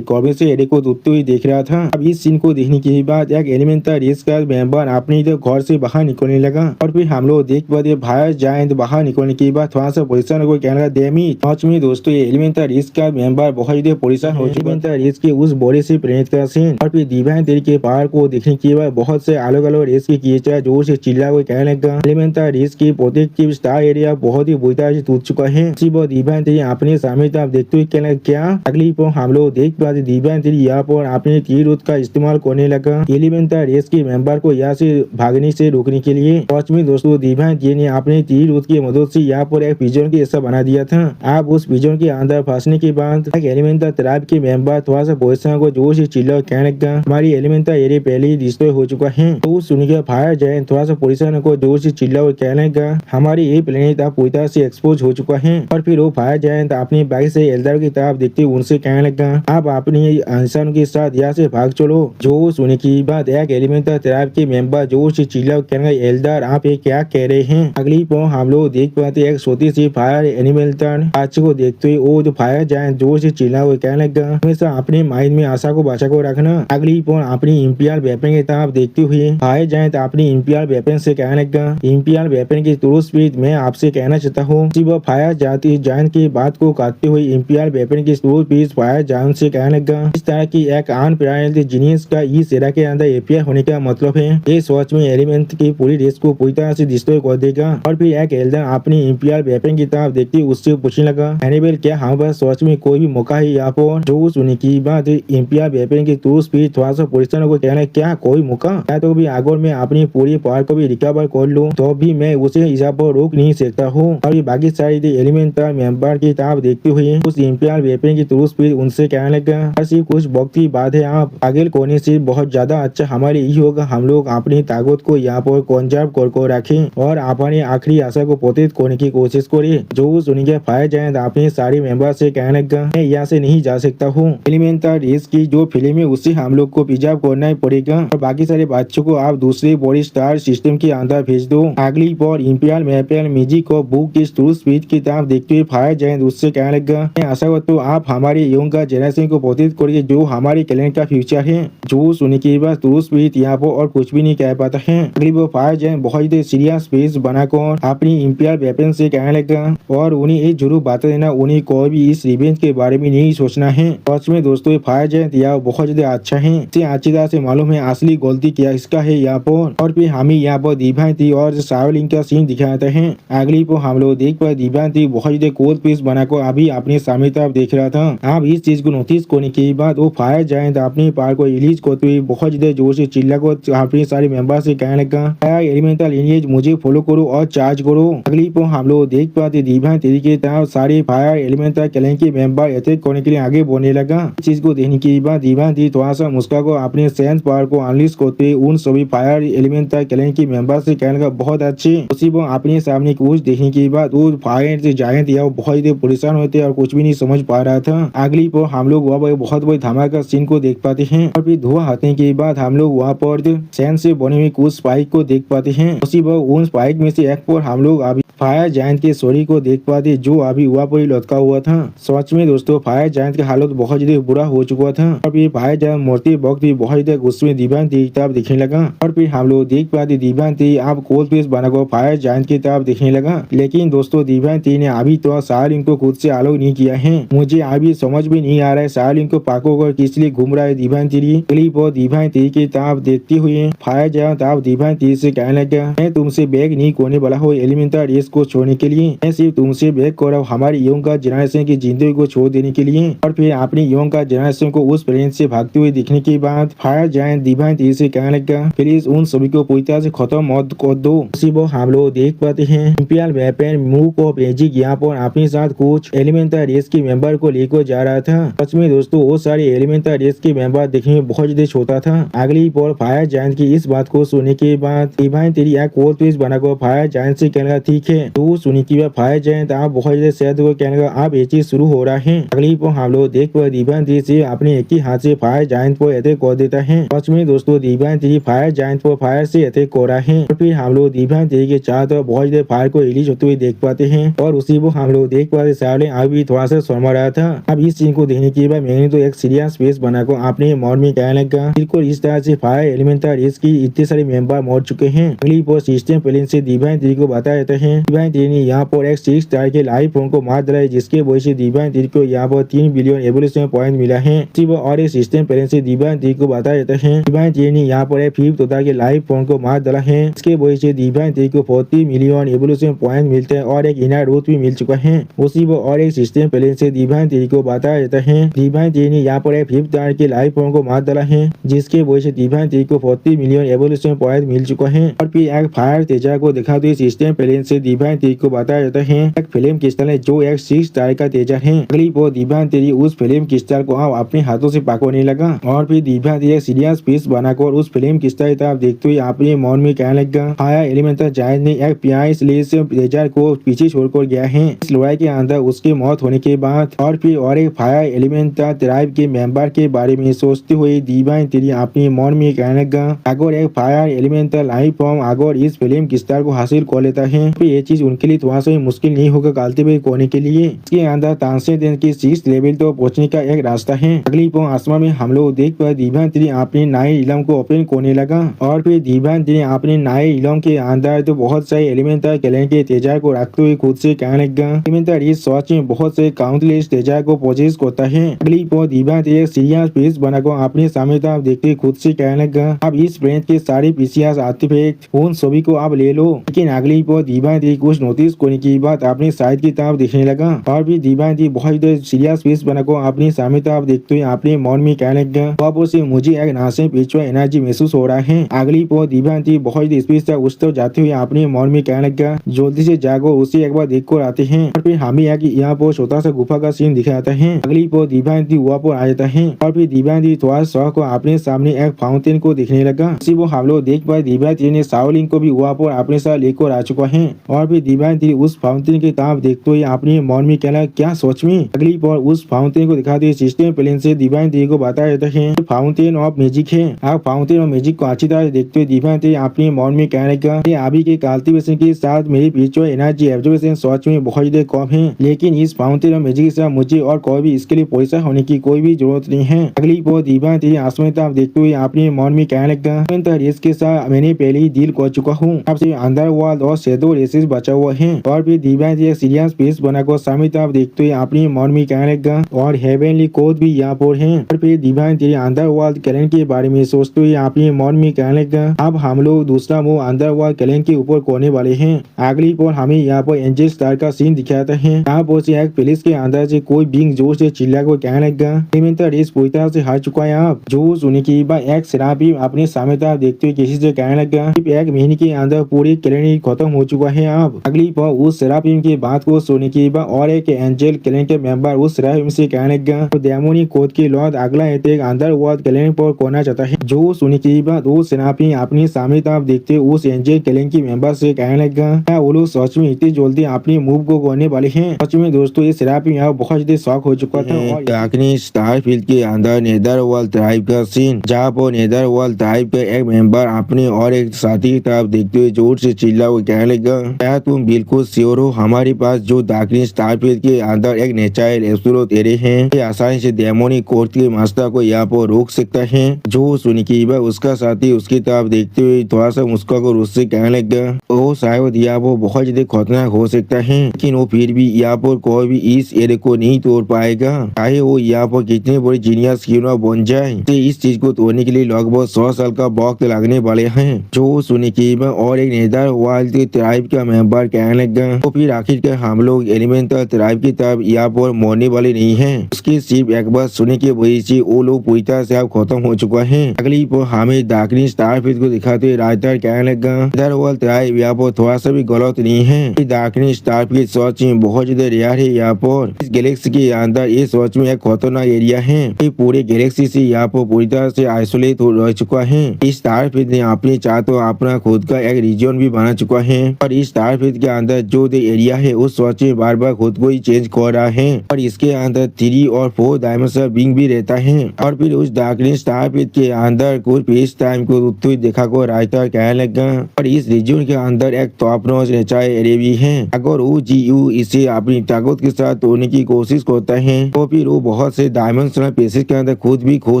फॉर्मेशन एरिया को टूटते हुए देख रहा था। अब इस सीन को देखने के बाद एक एलिमेंटल रेस का मेंबर अपने घर से बाहर निकलने लगा और फिर हम लोग देख पाते भाई जायंट बाहर निकलने के बाद थोड़ा सा पोजिशन को कहने लगा डेमी। सच में दोस्तों ये एलिमेंटल रेस का मेंबर बहुत ज्यादा पोजिशन हो चुका है रेस के उस बॉडी से प्रेरित का सीन और फिर दिव्यांश के पावर को देखने के बाद बहुत से अलग अलग रेस के किए चाहे जोर से चिल्ला हुए कहने लगा एलिमेंटल रेस की प्रोटेक्टिव स्टार एरिया बहुत ही बुरी तरह से टूट चुका है। इसी पर दिव्यांश अपने सामने तरफ देखते हुए कहने लगा क्या। अगली पर हम लोग देख पाते दिव्यांश यहाँ पर अपने तीर रुद्र का इस्तेमाल करने लगा एलिमेंटल रेस के मेंबर को यहाँ से भागने से रोकने के लिए। सच में दोस्तों दिव्यांश ने अपने तीर रुद्र की मदद से यहाँ पर एक पिजन के ऐसा बना दिया था। आप उस पिजन के अंदर फंसने के बाद एक एलिमेंटल ट्राइब के मेंबर थोड़ा सा पोजिशन को जोर से चिल्ला कहने लगा हमारी एलिमेंटल एरिया पहले ही डिस्ट्रॉय हो चुका है। तो सुनिए फायर जायंट थोड़ा सा पोजिशन को जोर से चिल्ला और कहने लगा हमारी हमारे ये प्लेनेट अब पूरी तरह से एक्सपोज हो चुका है। और फिर वो फायर जायंट अपनी बाइक से एल्डर की तरफ देखते हुए उनसे कहने लगा, आप अपने इंसान के साथ यहाँ से भाग चलो। जो सुनने की बात एक एलिमेंटल ट्राइब के मेंबर जोर से चिल्ला कहने लगा, एल्डर आप ये क्या कह रहे हैं। अगली पल हम लोग देख पाते एक छोटी सी फायर एनिमेंटल बच्चे को देखते हुए वो जो फायर जायंट जोर से चिल्ला हुआ कहने लगा, हमेशा अपने माइंड में आशा को बचा को रखना। अगली पल अपनी इंपियल वेपन की तरफ देखते हुए फायर जायंट अपनी इंपियल वेपन से कहने लगा, इंपियल वेपन की तुरंत स्पीड मैं आपसे कहना चाहता हूँ। वो फायर जायंट की बात को काटते हुए इंपियल वेपन की तुरंत स्पीड फायर जायंट से कहने लगा, इस तरह की एक अनप्रिडिक्टेबल जीनियस का इस एरा के अंदर एपियर होने का मतलब है ये सोच में एलिमेंट की पूरी रेस को पूरी तरह से डिस्ट्रॉय कर देगा। और फिर एक एल्डर अपनी इंपियल वेपन की तरफ देखते उससे पूछने लगा, हैनिबल क्या हमारे पास सोच में कोई भी मौका है यहाँ पर। जो सुनने की बात इंपियल वेपन की तुरंत स्पीड थोड़ा सा पोजिशन को कहना, क्या कोई मौका, या तो भी अगर मैं अपनी पूरी पावर को भी रिकवर कर लूँ तो भी मैं उसे यहाँ पर रोक नहीं सकता हूँ। और ये बाकी सारी एलिमेंटल मेंबर की तरफ देखते हुए उस इंपियल वेपन की तुरंत स्पीड उनसे कहने लगा, सिर्फ कुछ वक्त की बात है, आप आगे कोने से बहुत ज्यादा अच्छा हमारे यही होगा हम लोग अपनी ताकत को यहाँ पर कंजर्व कर रखें और अपनी आखिरी आशा को पोतित करने की कोशिश करें। जो सुनिए फायर जायंट अपने सारे मेंबर से कहने लगा, मैं यहाँ से नहीं जा सकता हूँ। एलिमेंटल रेस की जो फिल्म है उससे हम लोग को प्रिजर्व करना ही पड़ेगा और बाकी सारे बच्चों को आप दूसरे बॉडी स्टार सिस्टम के अंदर भेज दो। अगली बार इंपियल मेपल म्यूजिक को बुक की ट्रू स्पीड की तरफ देखते हुए फायर जायंट उससे कहने लगा, मैं आशा करता हूँ आप हमारे यंग का जनरेशन को पोतित करिए जो हमारे कैलेंडर का फ्यूचर है। जो सुनने के बाद ट्रू स्पीड यहाँ पर और कुछ भी नहीं कह पाता है। अगली बार फायर जायंट बहुत ही सीरियस फेस बनाकर अपनी इंपियल वेपन से कहने लगा और उन्हें एक जरूर बात देना, उन्हें कोई भी इस रिवेंज के बारे में नहीं सोचना है। सच में दोस्तों फायर जायंट यहाँ बहुत ज्यादा अच्छा है, इसे अच्छी तरह से मालूम है असली गलती क्या इसका है यहाँ पर। और फिर हमें यहाँ पर दिव्यांग थी और ट्रैवलिंग का सीन दिखाते हैं। अगली पर हम लोग देख पाए दिव्यांग थी बहुत ज्यादा कोल पीस बनाकर अभी अपने सामने तरफ देख रहा था। आप इस चीज को नोटिस करने के बाद वो फायर जायंट अपने पार को रिलीज करते हुए बहुत ज्यादा जोर से चिल्ला को अपने सारे मेंबर से कहने लगा, एलिमेंटल लिनिएज मुझे फॉलो करो और चार्ज करो। अगली पर हम लोग देख पाते दिव्यांग तेरी के तरफ सारे फायर एलिमेंटल कैलेंडर के मेंबर अटैक करने के लिए आगे बढ़ने लगा। इस चीज को देखने के बाद दिव्यांग थी थोड़ा सा मुस्का को अपने सेंस पावर को अनलिश करते उन सभी फायर एलिमेंटल कैलेंडर के मेंबर से कहने लगा, बहुत अच्छे। उसी वो अपने सामने कुछ देखने के बाद वो फायर जायंट या बहुत ही परेशान होते और कुछ भी नहीं समझ पा रहा था। अगली पर हम लोग वहाँ बहुत बड़ी धमाका सीन को देख पाते हैं और फिर धुआं हटने के बाद हम लोग वहाँ पर सैंड से बने हुए कुछ स्पाइक को देख पाते हैं। उसी पर उन स्पाइक में से एक पर हम लोग अभी फायर जायंट के शरीर को देख पाते जो अभी वहाँ पर लटका हुआ था। सच में दोस्तों फायर जायंट की हालत बहुत ज्यादा बुरा हो चुका था और फिर फायर जायंट मूर्ति वक्त भी बहुत ज्यादा गुस्से में दिव्यांग की तरफ दिखने लगा। और फिर हम लोग देख पाते दिव्यांग थी आप कोल पीस बनाकर फायर जायंट की तरफ दिखने लगा। लेकिन दोस्तों दिव्यांग थी ने अभी तो शार्लिन को खुद से अलाउ नहीं किया है। मुझे अभी समझ भी नहीं आ रहा है शार्लिन को पाको कर किस लिए घूम रहा है दिव्यांग थी। अगली बार दिव्यांग थी की तरफ देखते हुए फायर जायंट आप दिव्यांग थी से कहने लगा, मैं तुमसे बैग नहीं करने वाला हूँ एलिमेंटल रेस को छोड़ने के लिए, मैं सिर्फ तुमसे बैग कर रहा हूँ हमारी यंग का जनरेशन की जिंदगी को छोड़ देने के लिए। और फिर अपनी यंग का जनरेशन को उस प्लेन से भागते हुए दिखने के बाद फायर जायंट दिव्यांग थी से कहने लगा, प्लीज उन सभी को पूरी तरह से खत्म मत कर दो। उसी वो हम लोग देख पाते हैं इंपियल वेपन मूव ऑफ एजिक यहाँ पर अपने साथ कुछ एलिमेंटल रेस के मेंबर को लेकर जा रहा था। सच में दोस्तों वो सारे एलिमेंटल रेस के मेंबर देखने में बहुत ज्यादा छोटा था। अगली बार फायर जायंट की इस बात को सुनने के बाद दिव्यांग तेरी एक कोल पीस बनाकर फायर जायंट से कहने लगा, ठीक है। तो सुनी की बात फायर जायंट आप बहुत ज्यादा शायद वो कहने लगा, आप ये चीज शुरू हो रहा है। अगली बार हम लोग देख पाए दिव्यांग तेरी से अपने एक ही हाथ से फायर जायंट पर अटैक कर देता है। सच में दोस्तों दिव्यांग तेरी फायर जायंट पर फायर से अटैक कर रहा है। और फिर हम लोग दिव्यांग तेरी के चारों तरफ बहुत ज्यादा फायर को रिलीज होते हुए देख पाते हैं और उसी वो हम लोग देख पाते साले अभी थोड़ा सा शर्मा रहा था। अब इस सीन को देखने के बाद मैंने तो एक सीरियस फेस बनाकर अपने मोड में कहने लगा, बिल्कुल इस तरह से फायर एलिमेंटल रेस की इतने सारे मेंबर मर चुके हैं। अगली पर सिस्टम प्लेन से दिव्यांग तेरी को बता देते हैं दिव्यांग तेरी ने यहाँ पर एक 6 स्टार के लाइफ फॉर्म को मार डाला है जिसके वजह से दिव्यांग तेरी को यहाँ पर 3 बिलियन एवोल्यूशन पॉइंट मिला है। और एक सिस्टम प्लेन से दिव्यांग तेरी को बता देते हैं दिव्यांग तेरी ने यहाँ पर एक 5th तोता के लाइफ फॉर्म को मार डाला है। इसके वजह से दिव्यांग तेरी को 40 मिलियन एवोल्यूशन पॉइंट मिलते हैं और एक इनर रूट भी मिल चुका है। उसी वो और एक सिस्टम प्लेन से दिव्यांग तेरी को बता देता है दिव्यांग तेरी ने यहाँ पर एक 5th स्टार के लाइफ फॉर्म को मार डाला है जिसके वजह से दिव्यांग तेरी को 40 मिलियन एवोल्यूशन पॉइंट मिल चुका है। और फिर एक फायर तेजा को दिखाते हुए सिस्टम प्लेन से दीवान तेरी को बताया जाता है एक फिल्म क्रिस्टल है जो एक 6 स्टार का तेजर है। अगली वो दीवान तेरी उस फिल्म क्रिस्टल को आप अपने हाथों से पकड़ने लगा और फिर दीवान तेरी सीरियस पीस बनाकर उस फिल्म क्रिस्टल की तरफ देखते हुए अपने मौन में कहने लगा फायर एलिमेंटल जायंट ने एक प्यास लेस तेजर को पीछे छोड़कर गया है। इस लड़ाई के अंदर उसकी मौत होने के बाद और फिर और एक फायर एलिमेंटल ट्राइब के मेंबर के बारे में सोचते हुए दीवान तेरी अपने मौन में कहने लगा अगर एक फायर एलिमेंटल लाइफ फॉर्म अगर इस फिल्म क्रिस्टल को हासिल कर लेता है तो ये चीज उनके लिए थोड़ा सा मुश्किल नहीं होगा गालते हुए कोने के लिए। इसके अंदर ट्रांसेंडेंस के 6 लेवल तो पहुंचने का एक रास्ता है। अगली पो आसमान में हम लोग देख कर दीवान तेरी अपने नए इलम को ओपन करने लगा और फिर दीवान तेरी अपने नए इलम के अंदर तो बहुत सारे एलिमेंटल कैलेंडर के तेजर को रखते हुए खुद से कहने लगा एलिमेंटल इस सोच में बहुत से काउंटलेस तेजर को पोजेस करता है। अगली पो दीवान तेरी सीरियस पीस बनाकर अपने सामने तरफ देखते खुद से कहने लगा अब इस प्लेनेट के सारे पीसीआर आर्टिफैक्ट उन सभी को आप ले लो। लेकिन अगली पो दीवान तेरी कुछ नोटिस करने की बात अपने साइड की तरफ देखने लगा और भी दीवान तेरी बहुत सीरियस पीस बनाकर अपने सामने तरफ देखते हुए अपने मौन में कहने लगा वापस से मुझे एक नासे पीछे एनर्जी महसूस हो रहा है। अगली पो दीवान तेरी बहुत स्पीड से उस तरफ जाते हुए अपने मौन में कहने लगा जल्दी से जागो उसे एक बार देख कर आते हैं और फिर हमें यहाँ पर छोटा सा गुफा का सीन दिखाता है। अगली पो दीवान तेरी वहाँ पर आ जाता है और फिर दीवान तेरी थोड़ा शौक को अपने सामने एक फाउंटेन को देखने लगा। इसी वो हम लोग देख पाए दीवान तेरी ने शाओलिन को भी वहाँ पर अपने साथ लेकर आ चुका है और फिर दीवान तेरी उस फाउंटेन की तरफ देखते हुए अपने मौन में कहना क्या सोच में। अगली बार उस फाउंटेन को दिखाते हुए सिस्टम प्लेन से दीवान तेरी को बताया जाता है फाउंटेन ऑफ मैजिक है। आप फाउंटेन ऑफ मैजिक को अच्छी तरह देखते हुए दीवान तेरी अपने मौन में कहने लगा अभी के कल्टीवेशन के साथ मेरी पीछे एनर्जी एब्जॉर्प्शन सोच में बहुत ज्यादा कम है लेकिन इस फाउंटेन ऑफ मैजिक के साथ मुझे और कोई भी इसके लिए पैसा होने की कोई भी जरूरत नहीं है। अगली बार दीवान तेरी आसमान तरफ देखते हुए अपने मौन में कहने लगा इसके साथ मैंने पहले ही डील कर चुका हूँ अब से अंदर वर्ल्ड और शेडो रेसेस बचा हुआ है और फिर दीवान तेरी सीरियस पीस बनाकर सामने तरफ देखते हुए अपने मौन में कहने लगा और हेवनली कोड भी यहाँ पर है और फिर दीवान तेरी अंदर वर्ल्ड कैलेंडर के बारे में सोचते हुए अपने मौन में कहने लगा अब हम लोग दूसरा मूव अंदर वर्ल्ड कैलेंडर के ऊपर करने वाले हैं। अगली पर हमें यहाँ पर एंजल स्टार का सीन दिखाता है। यहाँ पर से एक पुलिस के अंदर से कोई बिंग जोर से चिल्ला को कहने लगा एलिमेंटल रेस पूरी तरह से हार चुका है। आप जो सुनने की बात एक शराबी अपने सामने तरफ देखते हुए किसी से कहने लगा एक महीने के अंदर पूरी कैलेंडर खत्म हो चुका है। आप अगली पर उस शराबी की बात को सुनने की बात और एक एंजल कैलेंडर मेंबर उस शराबी से कहने लगा तो डेमोनी कोड के लॉर्ड अगला अटैक अंदर वर्ल्ड कैलेंडर पर करना चाहता है। जो सुनने की बात वो शराबी अपने सामने तरफ देखते उस एंजल कैलेंडर के मेंबर से कहने लगा क्या वो लोग सच में इतनी जल्दी अपने मूव को करने वाले हैं। सच में दोस्तों ये शराबी यहाँ बहुत ज्यादा शौक हो चुका था और स्टारफील्ड के अंदर नेदर वर्ल्ड ट्राइब का सीन जहाँ पर नेदर वर्ल्ड ट्राइब का एक मेंबर अपने और एक साथी की तरफ देखते हुए जोर से चिल्ला वो कहने लगा क्या तुम बिल्कुल श्योर हो हमारे पास जो दार्कनेस स्टारफील्ड के अंदर एक नेचुरल एब्सोल्यूट एरिया है ये आसानी से डेमोनिक कोर्ट के मास्टर को यहाँ पर रोक सकता है। जो सुनी की बात उसका साथी उसकी तरफ देखते हुए थोड़ा सा मुस्का को उससे कहने लगा वो शायद यहाँ पर बहुत ज्यादा खतरनाक हो सकता है लेकिन वो फिर भी यहाँ पर कोई भी इस एरिया को नहीं तोड़ पाएगा चाहे वो यहाँ पर कितने बड़े जीनियस क्यों ना बन जाए। इस चीज को तोड़ने के लिए लगभग 100 साल का वक्त लगने वाले हैं। जो सुनी की बात और एक नेदर वर्ल्ड ट्राइब का मेंबर कहने लगा तो फिर आखिरकार हम लोग एलिमेंटल ट्राइब की तरफ यहाँ पर मरने वाले नहीं है। उसकी सिर्फ एक बार सुनने की वजह से वो लोग पूरी तरह से अब खत्म हो चुका है। अगली पर हमें दार्कनेस स्टारफील्ड को दिखाते राइटर कहने लगा नेदर वर्ल्ड ट्राइब यहाँ पर थोड़ा सा भी गलत नहीं है। दार्कनेस स्टारफील्ड सच में बहुत ज्यादा रेयर है। यहाँ पर इस गैलेक्सी के अंदर ये सच में एक खतरनाक एरिया है। ये पूरे गैलेक्सी से यहाँ पर पूरी तरह से आइसोलेट हो रह चुका है। इस स्टारफील्ड ने अपने चाह तो अपना खुद का एक रीजन भी बना चुका है और इस स्टारफील्ड के अंदर जो एरिया है उस सच में बार बार खुद को ही चेंज कर रहा है और इसके अंदर 3 और 4 डायमेंशनल बीइंग भी रहता है। और फिर उस डार्कनेस स्टारफील्ड के अंदर कुछ पेस टाइम को देखा को राइटर कहने लगा और इस रीजन के अंदर एक टॉप नॉच नेचुरल एरिया भी है। अगर वो जीयू इसे अपनी ताकत के साथ तोड़ने की कोशिश करता है तो फिर वो बहुत से डायमेंशनल पेसेज के अंदर खुद भी खो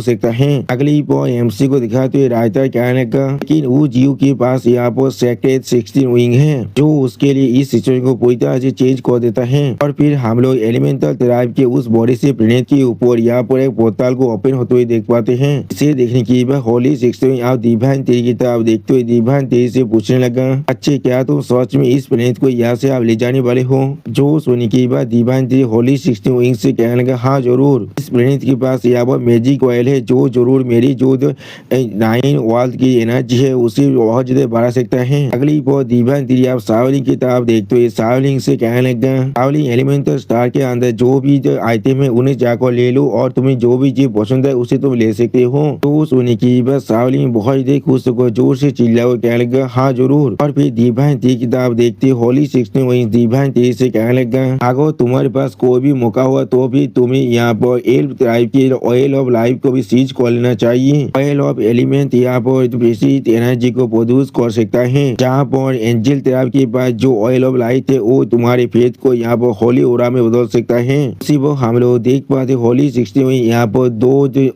सकता है। अगली पर एमसी को दिखाते हुए राइटर कहने लगा लेकिन वो जीयू के पास यहाँ पर सेक्रेट 16 विंग है जो उसके लिए इस सिचुएशन को पूरी तरह से चेंज कर देता है। और फिर हम लोग एलिमेंटल ट्राइब के उस बॉडी से प्लेनेट के ऊपर यहाँ पर एक पोर्टल को ओपन होते हुए देख पाते हैं। इसे देखने की बाद होली 16 आप दीवान तेरी की तरफ देखते हुए दीवान तेरी से पूछने लगा अच्छे क्या तुम सच में इस प्लेनेट को यहाँ से आप ले जाने वाले हो। जो सुनने की बाद दीवान तेरी होली 16 विंग से कहने लगा हाँ जरूर इस प्लेनेट के पास यहाँ पर मैजिक ऑयल है जो जरूर मेरी जो 9 वर्ल्ड की एनर्जी है उसे बहुत ज्यादा बढ़ा सकता है। अगली पर दीवान तेरी आप शाओलिंग की तरफ देखते हुए शाओलिंग से कहने लगा, शाओलिंग एलिमेंटल स्टार के अंदर जो भी आइटम है उन्हें जाकर ले लो और तुम्हें जो भी चीज पसंद है उसे तुम ले सकते हो। तो सुनने की बस शाओलिंग बहुत ही खुश होकर जोर से चिल्ला और कहने लगा, हाँ जरूर। और फिर डिवाइन थ्री की तरफ देखते होली 16 वही डिवाइन थ्री से कहने लगा, अगर तुम्हारे पास कोई भी मौका हुआ तो भी तुम्हें यहाँ पर एल्फ ट्राइब की ऑयल ऑफ लाइफ को भी सीज कर लेना चाहिए। ऑयल ऑफ एलिमेंट यहाँ पर बेसिक एनर्जी को प्रोड्यूस कर सकता है, जहाँ पर एंजल ट्राइब के पास जो ऑयल ऑफ लाइफ है वो तुम्हारे फेथ को यहाँ पर होली ओरा में बदल सकता है। उसी वो हम लोग देख पाते होली 16 में यहाँ पर दो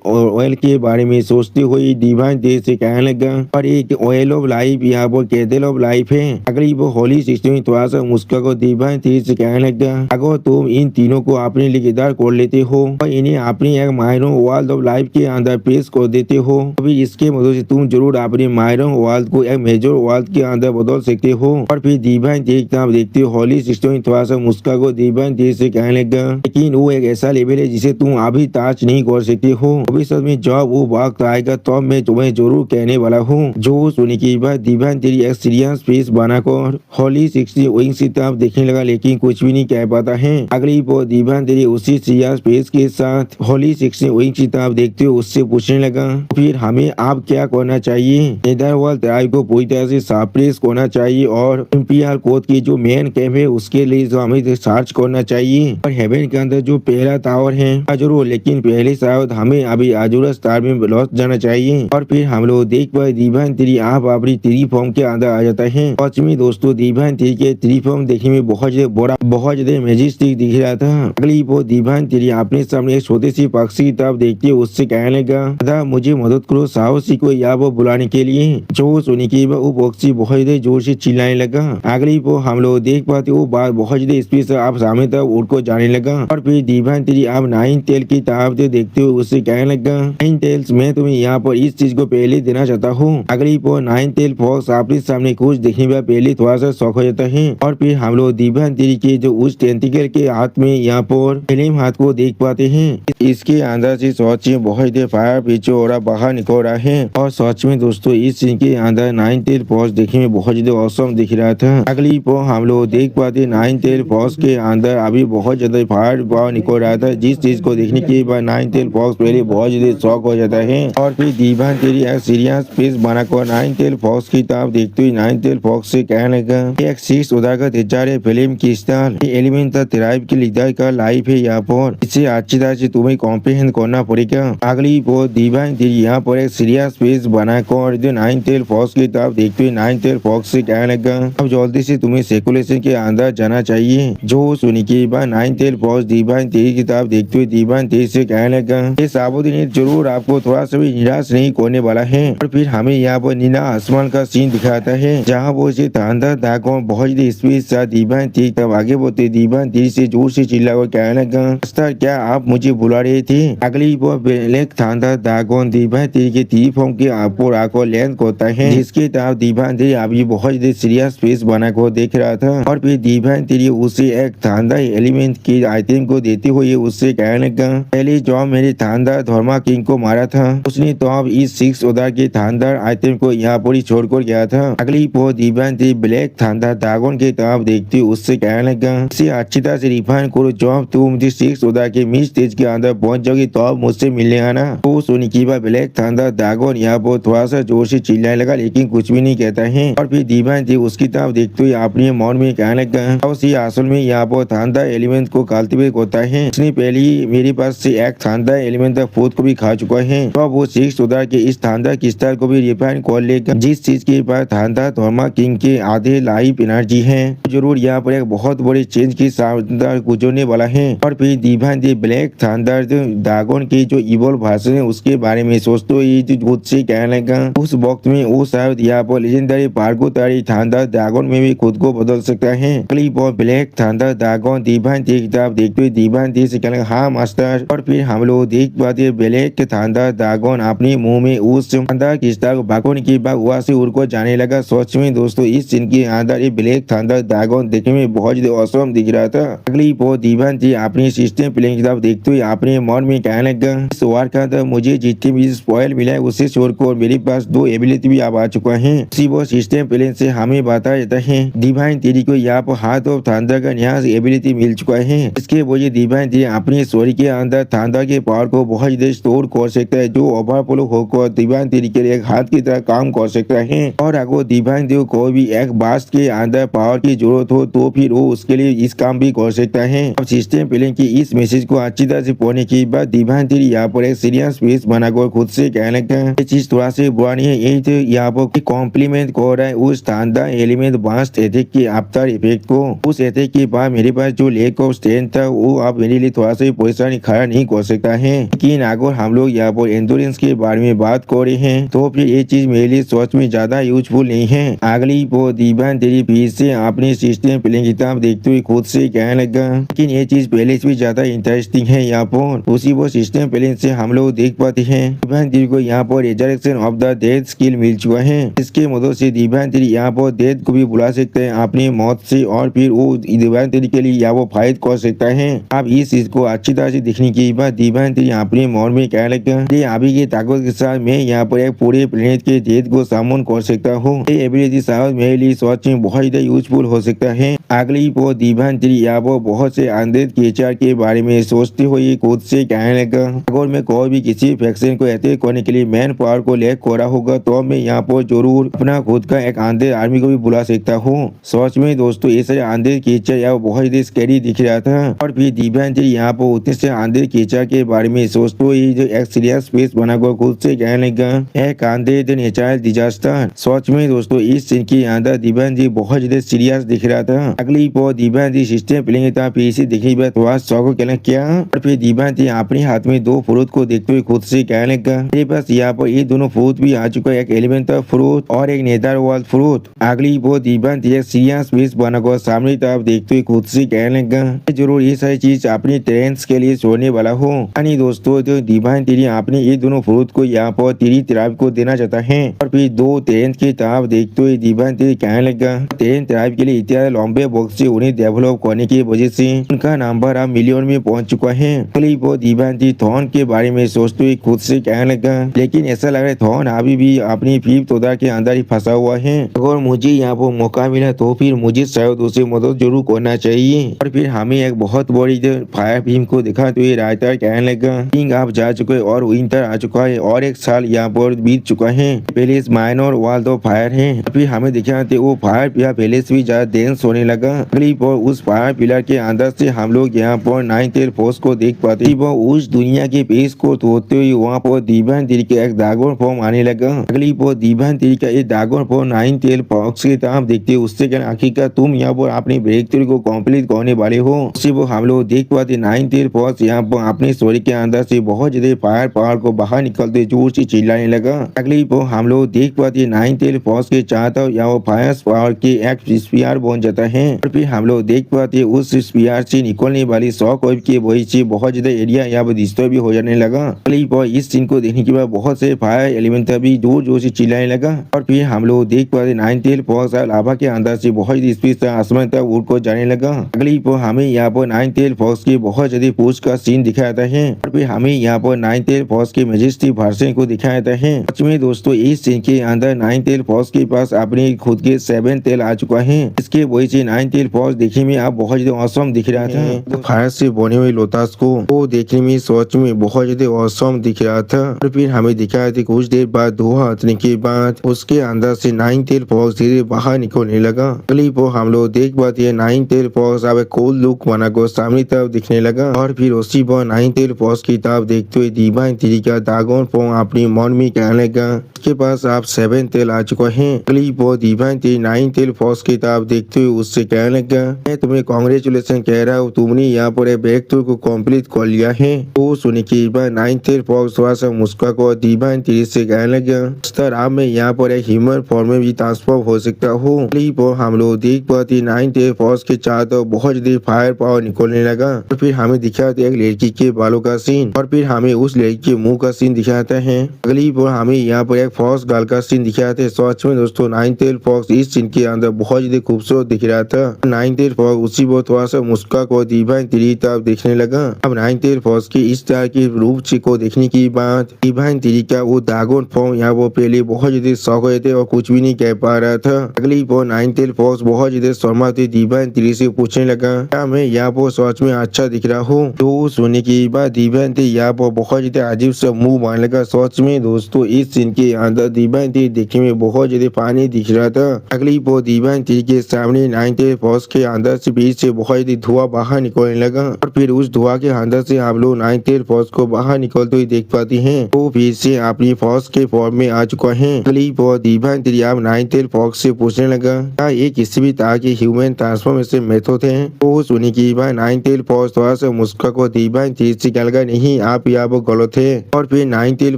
ऑयल के बारे में सोचते हुए डिवाइन थ्री से कहने लगा, और एक ऑयल ऑफ लाइफ यहाँ पर कैंडल ऑफ लाइफ है। अगली वो होली 16 में थोड़ा सा मुस्का को डिवाइन थ्री से कहने लगा, अगर तुम इन तीनों को अपने लिगेदार कर लेते हो और इन्हें अपनी एक मायरों वर्ल्ड ऑफ लाइफ के अंदर पेश कर देते हो, अभी इसके मदद से तुम जरूर अपने मायरों वर्ल्ड को एक मेजर वर्ल्ड के अंदर बदल सकते हो। और फिर डिवाइन थ्री की तरफ देखते हो होली 16 में थोड़ा सा मुस्का को डिवाइन थ्री से कहने लगा, लेकिन वो एक ऐसा लेवल है जिसे तुम अभी टच नहीं कर सकते हो। भविष्य में जब वो वक्त आएगा तब मैं तुम्हें जरूर कहने वाला हूँ। जो सुनने के बाद डिवाइन थ्री एक सीरियस फेस बनाकर होली 16 विंग्स की तरफ देखने लगा, लेकिन कुछ भी नहीं कह पाता है। अगली वो डिवाइन थ्री उसी सीरियस फेस के साथ होली 16 विंग्स की तरफ देखते हुए उससे पूछने लगा, फिर हमें अब क्या करना चाहिए? नेदरवर्ल्ड ट्राइब को पूरी तरह से सप्रेस करना चाहिए और इंपीरियल कोड की जो मेन कैंप है उसके लिए जो हमें सर्च करना चाहिए, और हेवन के अंदर जो पहला टावर है जरूर, लेकिन पहले शायद हमें अभी आजुरा स्टार में लौट जाना चाहिए। और फिर हम लोग देख पाए डिवाइन थ्री आप अपनी थ्री फॉर्म के अंदर आ जाता है। और में दोस्तों डिवाइन थ्री के थ्री फॉर्म देखने में बहुत बड़ा बहुत ज्यादा मैजेस्टिक दिख रहा था। अगली वो डिवाइन थ्री अपने सामने एक छोटे सी पक्षी की तरफ देखते हुए उससे कहने लगा, दादा मुझे मदद करो साहसी को यहाँ वो बुलाने के लिए। जो सुनी की वो पक्षी बहुत ज्यादा जोर से चिल्लाने लगा। अगली वो हम लोग देख पाते वो बात बहुत ज्यादा स्पीड से आप सामने तक उड़को जाने लगा। और फिर डिवाइन थ्री आप नाइन टेल की तरफ देखते हुए उससे कहने लगा, नाइन टेल्स मैं तुम्हें यहाँ पर इस चीज को पहले देना चाहता हूँ। अगली वो नाइन टेल फॉक्स आपके सामने कुछ देखने में पहले थोड़ा सा शौक हो जाता है। और फिर हम लोग डिवाइन थ्री के जो उस टेंटिकल के हाथ में यहाँ पर फिल्म हाथ को देख पाते हैं। इसके अंदर से सच में बहुत देर फायर पीछे और बाहर निकल रहा है। और सच में दोस्तों इस सीन के अंदर नाइन टेल फॉक्स देखने में बहुत ज्यादा औसम दिख रहा था। अगली वो हम लोग देख पाते नाइन टेल फॉक्स के अंदर अभी बहुत ज्यादा फायर बाहर निकल रहा था, जिस चीज को देखने के बाद नाइन टेल फॉक्स पहले बहुत ज्यादा शौक हो जाता है। और फिर डिवाइन थ्री सीरियस फेस बनाकर नाइन टेल फॉक्स की तरफ देखते हुए नाइन टेल फॉक्स से कहने लगा, एक शीर्ष उदारगत है फिल्म की स्टाइल एलिमेंट ट्राइब के लीडर का लाइफ है यहाँ पर, इसे अच्छी तरह से तुम्हें कॉम्प्रिहेंड करना पड़ेगा। अगली वो डिवाइन थ्री यहाँ पर एक सीरियस फेस बनाकर जो नाइन टेल फॉक्स की तरफ देखते हुए नाइन टेल फॉक्स से कहने लगा, अब जल्दी से तुम्हें सर्कुलेशन के अंदर जाना चाहिए। जो सुनी के बाद nine tail fox divine three की तरफ देखते हुए डिवाइन थ्री से कहने लगा, ये साबुद्दीन जरूर आपको थोड़ा सा भी निराश नहीं करने वाला है। और फिर हमें यहाँ पर नीला आसमान का सीन दिखाता है, जहाँ वो से थांडर ड्रैगन बहुत स्पीड से डिवाइन थ्री तब आगे बढ़ते डिवाइन थ्री से जोर से चिल्लाकर कहने लगा, मास्टर क्या आप मुझे बुला रहे थे? अगली वो ब्लैक थांडर ड्रैगन डिवाइन थ्री के थ्री फॉर्म के ऊपर आकर लैंड करता है, जिसके तरफ डिवाइन थ्री अभी बहुत सीरियस फेस बनाकर देख रहा था। और फिर डिवाइन थ्री उसे एक थांडर एलिमेंट की आइटम को देते हुए उससे कहने लगा, पहले जो मेरे थांडर धर्मा किंग को मारा था उसने तो अब इस सिक्स उदार के थांडर आइटम को यहाँ पर ही छोड़कर गया था। अगली वो डिवाइन थ्री ब्लैक थांडर ड्रैगन के तरफ देखते उससे कहने लगा, इसे अच्छी तरह से रिफाइन करो, जब तुम मुझे सिक्स उदार के मिड स्टेज के अंदर पहुंच जाओगी तो अब मुझसे मिलने आना। तो सुनी की बात ब्लैक थांडर ड्रैगन यहाँ पर थोड़ा सा जोर से चिल्लाने लगा, लेकिन कुछ भी नहीं कहता है। और फिर डिवाइन थ्री उसकी तरफ देखते हुए अपने मन में कहने लगा, असल में यहाँ पर थांडर एलिमेंट को कल्टीवेट होता है, इसने पहले ही मेरे पास से एक थांडर एलिमेंट का फूड को भी खा चुका है, तो वो सिक्स उदार के इस थांडर क्रिस्टल को भी रिफाइन कर लेगा, जिस चीज के पास थांडर धर्मा किंग के आधे लाइफ एनर्जी है। जरूर यहाँ पर एक बहुत बड़ी चेंज की साथ गुजरने वाला है। और फिर डिवाइन थ्री ब्लैक थांडर ड्रैगन की जो इवोल्व वर्जन है उसके बारे में सोचते हुए खुद से कहने लगा, उस वक्त में वो शायद यहाँ पर लेजेंडरी पार्गोतारी थांडर ड्रैगन में भी खुद को बदल सकता है। अगली बार ब्लैक थांडर ड्रैगन डिवाइन थ्री की तरफ देखते हुए डिवाइन थ्री से कहने लगा, हाँ मास्टर। और फिर हम लोग देख पाते ब्लैक थांडर ड्रैगन अपने मुंह में उस थांडर क्रिस्टल को भागने के बाद वहाँ से उड़कर जाने लगा। सच में दोस्तों इस सीन के अंदर ये ब्लैक थांडर ड्रैगन देखने में बहुत ज्यादा औसम दिख रहा था। अगली वो डिवाइन थ्री अपनी सिस्टम प्लेइंग की तरफ देखते हुए अपने मन में कहने लगा, इस वार का अंदर मुझे जितने भी स्पॉइल मिला है उससे छोड़कर मेरे पास दो एबिलिटी भी अब आ चुका है। इसी वो सिस्टम प्लेन से हमें बताया जाता है। डिवाइन थ्री को यहाँ पर हाथ ऑफ थंडर का नया एबिलिटी मिल चुका है। इसके वजह डिवाइन थ्री अपनी स्टोरी के अंदर थंडर के पावर को बहुत ज्यादा स्टोर कर सकता है, जो ओवरफ्लो होकर डिवाइन थ्री के लिए एक हाथ की तरह काम कर सकता है। और अगर डिवाइन थ्री को भी एक बास्ट के अंदर पावर की जरूरत हो तो फिर वो उसके लिए इस काम भी कर सकता है। अब सिस्टम प्लेन की इस मैसेज को अच्छी तरह से पढ़ने के बाद डिवाइन थ्री यहाँ पर एक सीरियस फेस बनाकर खुद से कहने का ये चीज थोड़ा से बुरा नहीं है, यही तो यहाँ पर कॉम्प्लीमेंट कर रहा है उस थंडर एलिमेंट बास्ट अटैक के आफ्टर इफेक्ट को। उस अटैक के बाद मेरे पास जो लेक ऑफ स्ट्रेंथ था वो अब मेरे लिए थोड़ा सा परेशानी खड़ा नहीं कर सकता है। लेकिन अगर हम लोग यहाँ पर एंडोरेंस के बारे में बात कर रहे हैं तो फिर ये चीज मेरे लिए सच में ज्यादा यूजफुल नहीं है। अगली वो डिवाइन थ्री फिर से अपनी सिस्टम प्लेन किताब देखते हुए खुद से कहने लगा, लेकिन ये चीज पहले से भी ज्यादा इंटरेस्टिंग है। यहाँ पर उसी वो सिस्टम प्लेन से हम लोग देख पाते हैं डिवाइन थ्री को यहाँ पर resurrection of the death skill मिल चुका है। इसके मदद से डिवाइन थ्री यहाँ पर डेथ को भी बुला सकते हैं अपनी मौत से, और फिर वो डिवाइन थ्री के लिए यहाँ वो फाइट कर सकता है। अब इस चीज को अच्छी तरह से देखने के बाद डिवाइन थ्री अपने मौन में कहने लगा, अभी की ताकत के साथ मैं यहाँ पर एक पूरे प्लेनेट के डेथ को सामन कर सकता हूँ। ये एबिलिटी शायद मेरे लिए सच में बहुत ज्यादा यूजफुल हो सकता है। अगली वो डिवाइन थ्री यहाँ पर बहुत से अनडेड क्रिएचर के बारे में सोचते हुए खुद से कहने लगा, अगर मैं कोई भी किसी फैक्शन को अटैक करने के लिए मैन पावर को लैक कर रहा होगा तो मैं यहाँ पर जरूर अपना खुद का एक अनडेड आर्मी को भी बुला सकता हूँ। सच में दोस्तों ये सारे अनडेड क्रिएचर यहाँ बहुत ज्यादा स्कैरी दिख रहा था। और फिर डिवाइन थ्री यहाँ पर उतने से अनडेड क्रिएचर के बारे में सोचते हुए जो एक सीरियस फेस बनाकर खुद से कहने लगा, एक अनडेड नेचुरल डिजास्टर। सच में दोस्तों इस सीन के अंदर डिवाइन थ्री बहुत ज्यादा सीरियस दिख रहा था। अगली पर डिवाइन थ्री सिस्टम प्लेन था फिर से देखने बाद थोड़ा शौक कहना क्या। और फिर डिवाइन थ्री अपने हाथ में दो फ्रूट को देखते हुए खुद से कहने लगा, मेरे पास यहाँ पर ये दोनों फ्रूट भी आ चुका है, एक एलिमेंटल फ्रूट और एक नेदर वर्ल्ड फ्रूट। अगली वो डिवाइन थ्री एक सीरियस फेस बनाकर सामने तरफ देखते हुए खुद से कहने लगा, जरूर ये सारी चीज अपनी ट्रेंड्स के लिए छोड़ने वाला हूँ। यानी दोस्तों तो डिवाइन थ्री अपने ये दोनों फ्रूट को यहाँ पर तीरी ट्राइब को देना चाहता है। और फिर दो ट्रेंड की तरफ देखते हुए डिवाइन थ्री कहने लगा, ट्रेंड ट्राइब के लिए इतना लंबे वक्त से उन्हें डेवलप करने की वजह से उनका नंबर अब मिलियन में पहुंच चुका है। अगली वो डिवाइन थ्री थॉर्न के बारे में सोचते हुए खुद से कहने लगा, लेकिन ऐसा लग रहा है थॉर्न अभी भी अपनी फिफ्थ ऑर्डर के अंदर ही फंसा हुआ है। अगर मुझे यहाँ पर मौका मिला तो फिर मुझे शायद उसे मदद जरूर करना चाहिए। और फिर हमें एक बहुत बड़ी फायर भीम को दिखाते हुए राइटर कहने लगा, किंग आप जा चुके और विंटर आ चुका है और एक साल यहाँ पर बीत चुका है। Palace minor world of fire है। फिर हमें दिखाते वो फायर पिलर पैलेस भी ज्यादा डेंस होने लगा। अगली पर उस फायर पिलर के अंदर से हम लोग यहाँ पर नाइन्थ एयर फोर्स को देख पाते। वो उस दुनिया के पेश को तोड़ते हुए वहाँ पर डिवाइन थ्री का एक ड्रैगन फॉर्म आने लगा। अगली पर डिवाइन थ्री का एक dragon form ninth air force की तरफ देखते उससे कहना, आखिरकार तुम यहाँ पर अपनी ब्रेक थ्रू को कंप्लीट करने वाले हो। उसी वो हम लोग देख पाते नाइन्थ एयर फोर्स यहाँ पर अपने स्टोरी के अंदर से बहुत ज्यादा फायर पावर को बाहर निकलते जोर से चिल्लाने लगा। अगली पर हम लोग देख पाते नाइन्थ एयर फोर्स के चाहता यहाँ फायर पावर के एक स्पीयर बन जाता है। और फिर हम लोग देख पाते उस स्पीयर से निकलने वाली शॉक वेव की वजह से बहुत ज्यादा एरिया यहाँ पर डिस्टर्ब भी हो जाने लगा। अगली पर इस सीन को देखने के बाद बहुत से फायर एलिमेंट भी जोर जोर से चिल्लाने लगा। और फिर हम लोग देख पाते नाइन्थ एयर फोर्स लावा के अंदर से बहुत स्पीड से आसमान तक उड़ को जाने लगा। अगली पर हमें यहाँ पर नाइन्थ एयर फोर्स की बहुत ज्यादा पुश का सीन दिखाया जाता है। और फिर हमें यहाँ पर नाइन्थ एयर फोर्स के मेजेस्टिक वर्जन को दिखाया जाता है। सच में दोस्तों इस सीन के अंदर नाइन्थ एयर फोर्स के पास अपने खुद के 7th तेल आ चुका है। इसके वजह से नाइन्थ एयर फोर्स देखने में आप बहुत ज्यादा औसम दिख रहा था। तो फायर से बने हुए लोटस को वो देखने में सच में बहुत ज्यादा औसम दिख रहा था। और फिर हमें दिखाया था कुछ देर बाद धुआं हटने के बाद उसके अंदर से नाइन्थ एयर फोर्स धीरे बाहर निकलने लगा। अगली वो हम लोग देख पाते हैं नाइन्थ एयर फोर्स अब कोल लुक बनाकर सामने तरफ दिखने लगा। और फिर उसी पर नाइन्थ एयर फोर्स की तरफ देखते हुए डिवाइन थ्री का ड्रैगन फॉर्म अपनी मन में कहने लगा, उसके पास आप 7th तेल आ चुका है। अगली वो divine three ninth air force की तरफ देखते हुए उससे कहने लगा, मैं तुम्हें कांग्रेचुलेशन कह रहा हूँ, तुमने यहाँ पर ब्रेक थ्रू को कंप्लीट कर लिया है। तो सुनने के बाद नाइन्थ एयर फोर्स थोड़ा सा मुस्कुराकर डिवाइन थ्री से कहने लगा, सर अब मैं यहाँ पर एक ह्यूमन फॉर्म में भी ट्रांसफॉर्म हो सकता हूँ। अगली पर हम लोग देख पाते नाइन्थ एयर फोर्स के चारों तरफ बहुत ज्यादा फायर पावर निकलने लगा। और फिर हमें दिखाते एक लड़की के बालों का सीन और फिर हमें उस लड़की के मुंह का सीन दिखाता है। अगली पर हमें यहाँ पर एक फॉक्स गर्ल का सीन दिखाते हैं। सच में दोस्तों नाइन्थ एयर फोर्स इस सीन के अंदर बहुत ज्यादा खूबसूरत दिख रहा था। नाइन्थ एयर फोर्स उसी पर थोड़ा सा मुस्का को डिवाइन थ्री तरफ देखने लगा। अब नाइन्थ एयर फोर्स की इस तरह की रूप को देखने की बात डिवाइन थ्री का वो ड्रैगन फॉर्म यहाँ वो पहले बहुत ज्यादा शौक हुए थे और कुछ भी नहीं कह पा रहा था। अगली पर नाइनटेल फॉक्स बहुत ज्यादा शर्माते दिव्यांती से पूछने लगा, क्या मैं यहाँ पर सच में अच्छा दिख रहा हूँ? तो सुनने के बाद दिव्यांती यहाँ पर बहुत ज्यादा अजीब सा मुंह मारने लगा। सच में दोस्तों इस सीन के अंदर दिव्यांती देखने में बहुत ज्यादा पानी दिख रहा था। अगली पर दिव्यांती के सामने नाइनटेल फॉक्स के अंदर से बीच से बहुत ज्यादा धुआं बाहर निकलने लगा और फिर उस धुआं के अंदर से हम लोग नाइनटेल फॉक्स को बाहर निकलते हुए देख पाते हैं। वो फिर से अपनी फॉक्स के फॉर्म में आ चुका है। अगली पर दिव्यांती अब नाइनटेल फॉक्स से पूछने लगा, क्या ये किसी भी तरह के ह्यूमन ट्रांसफॉर्मेशन मेथड है? तो सुनने के बाद नाइनटेल फॉक्स थोड़ा सा मुस्कुरा को दिव्यांती से कहने लगा, नहीं आप यहाँ पर गलत है। और फिर नाइनटेल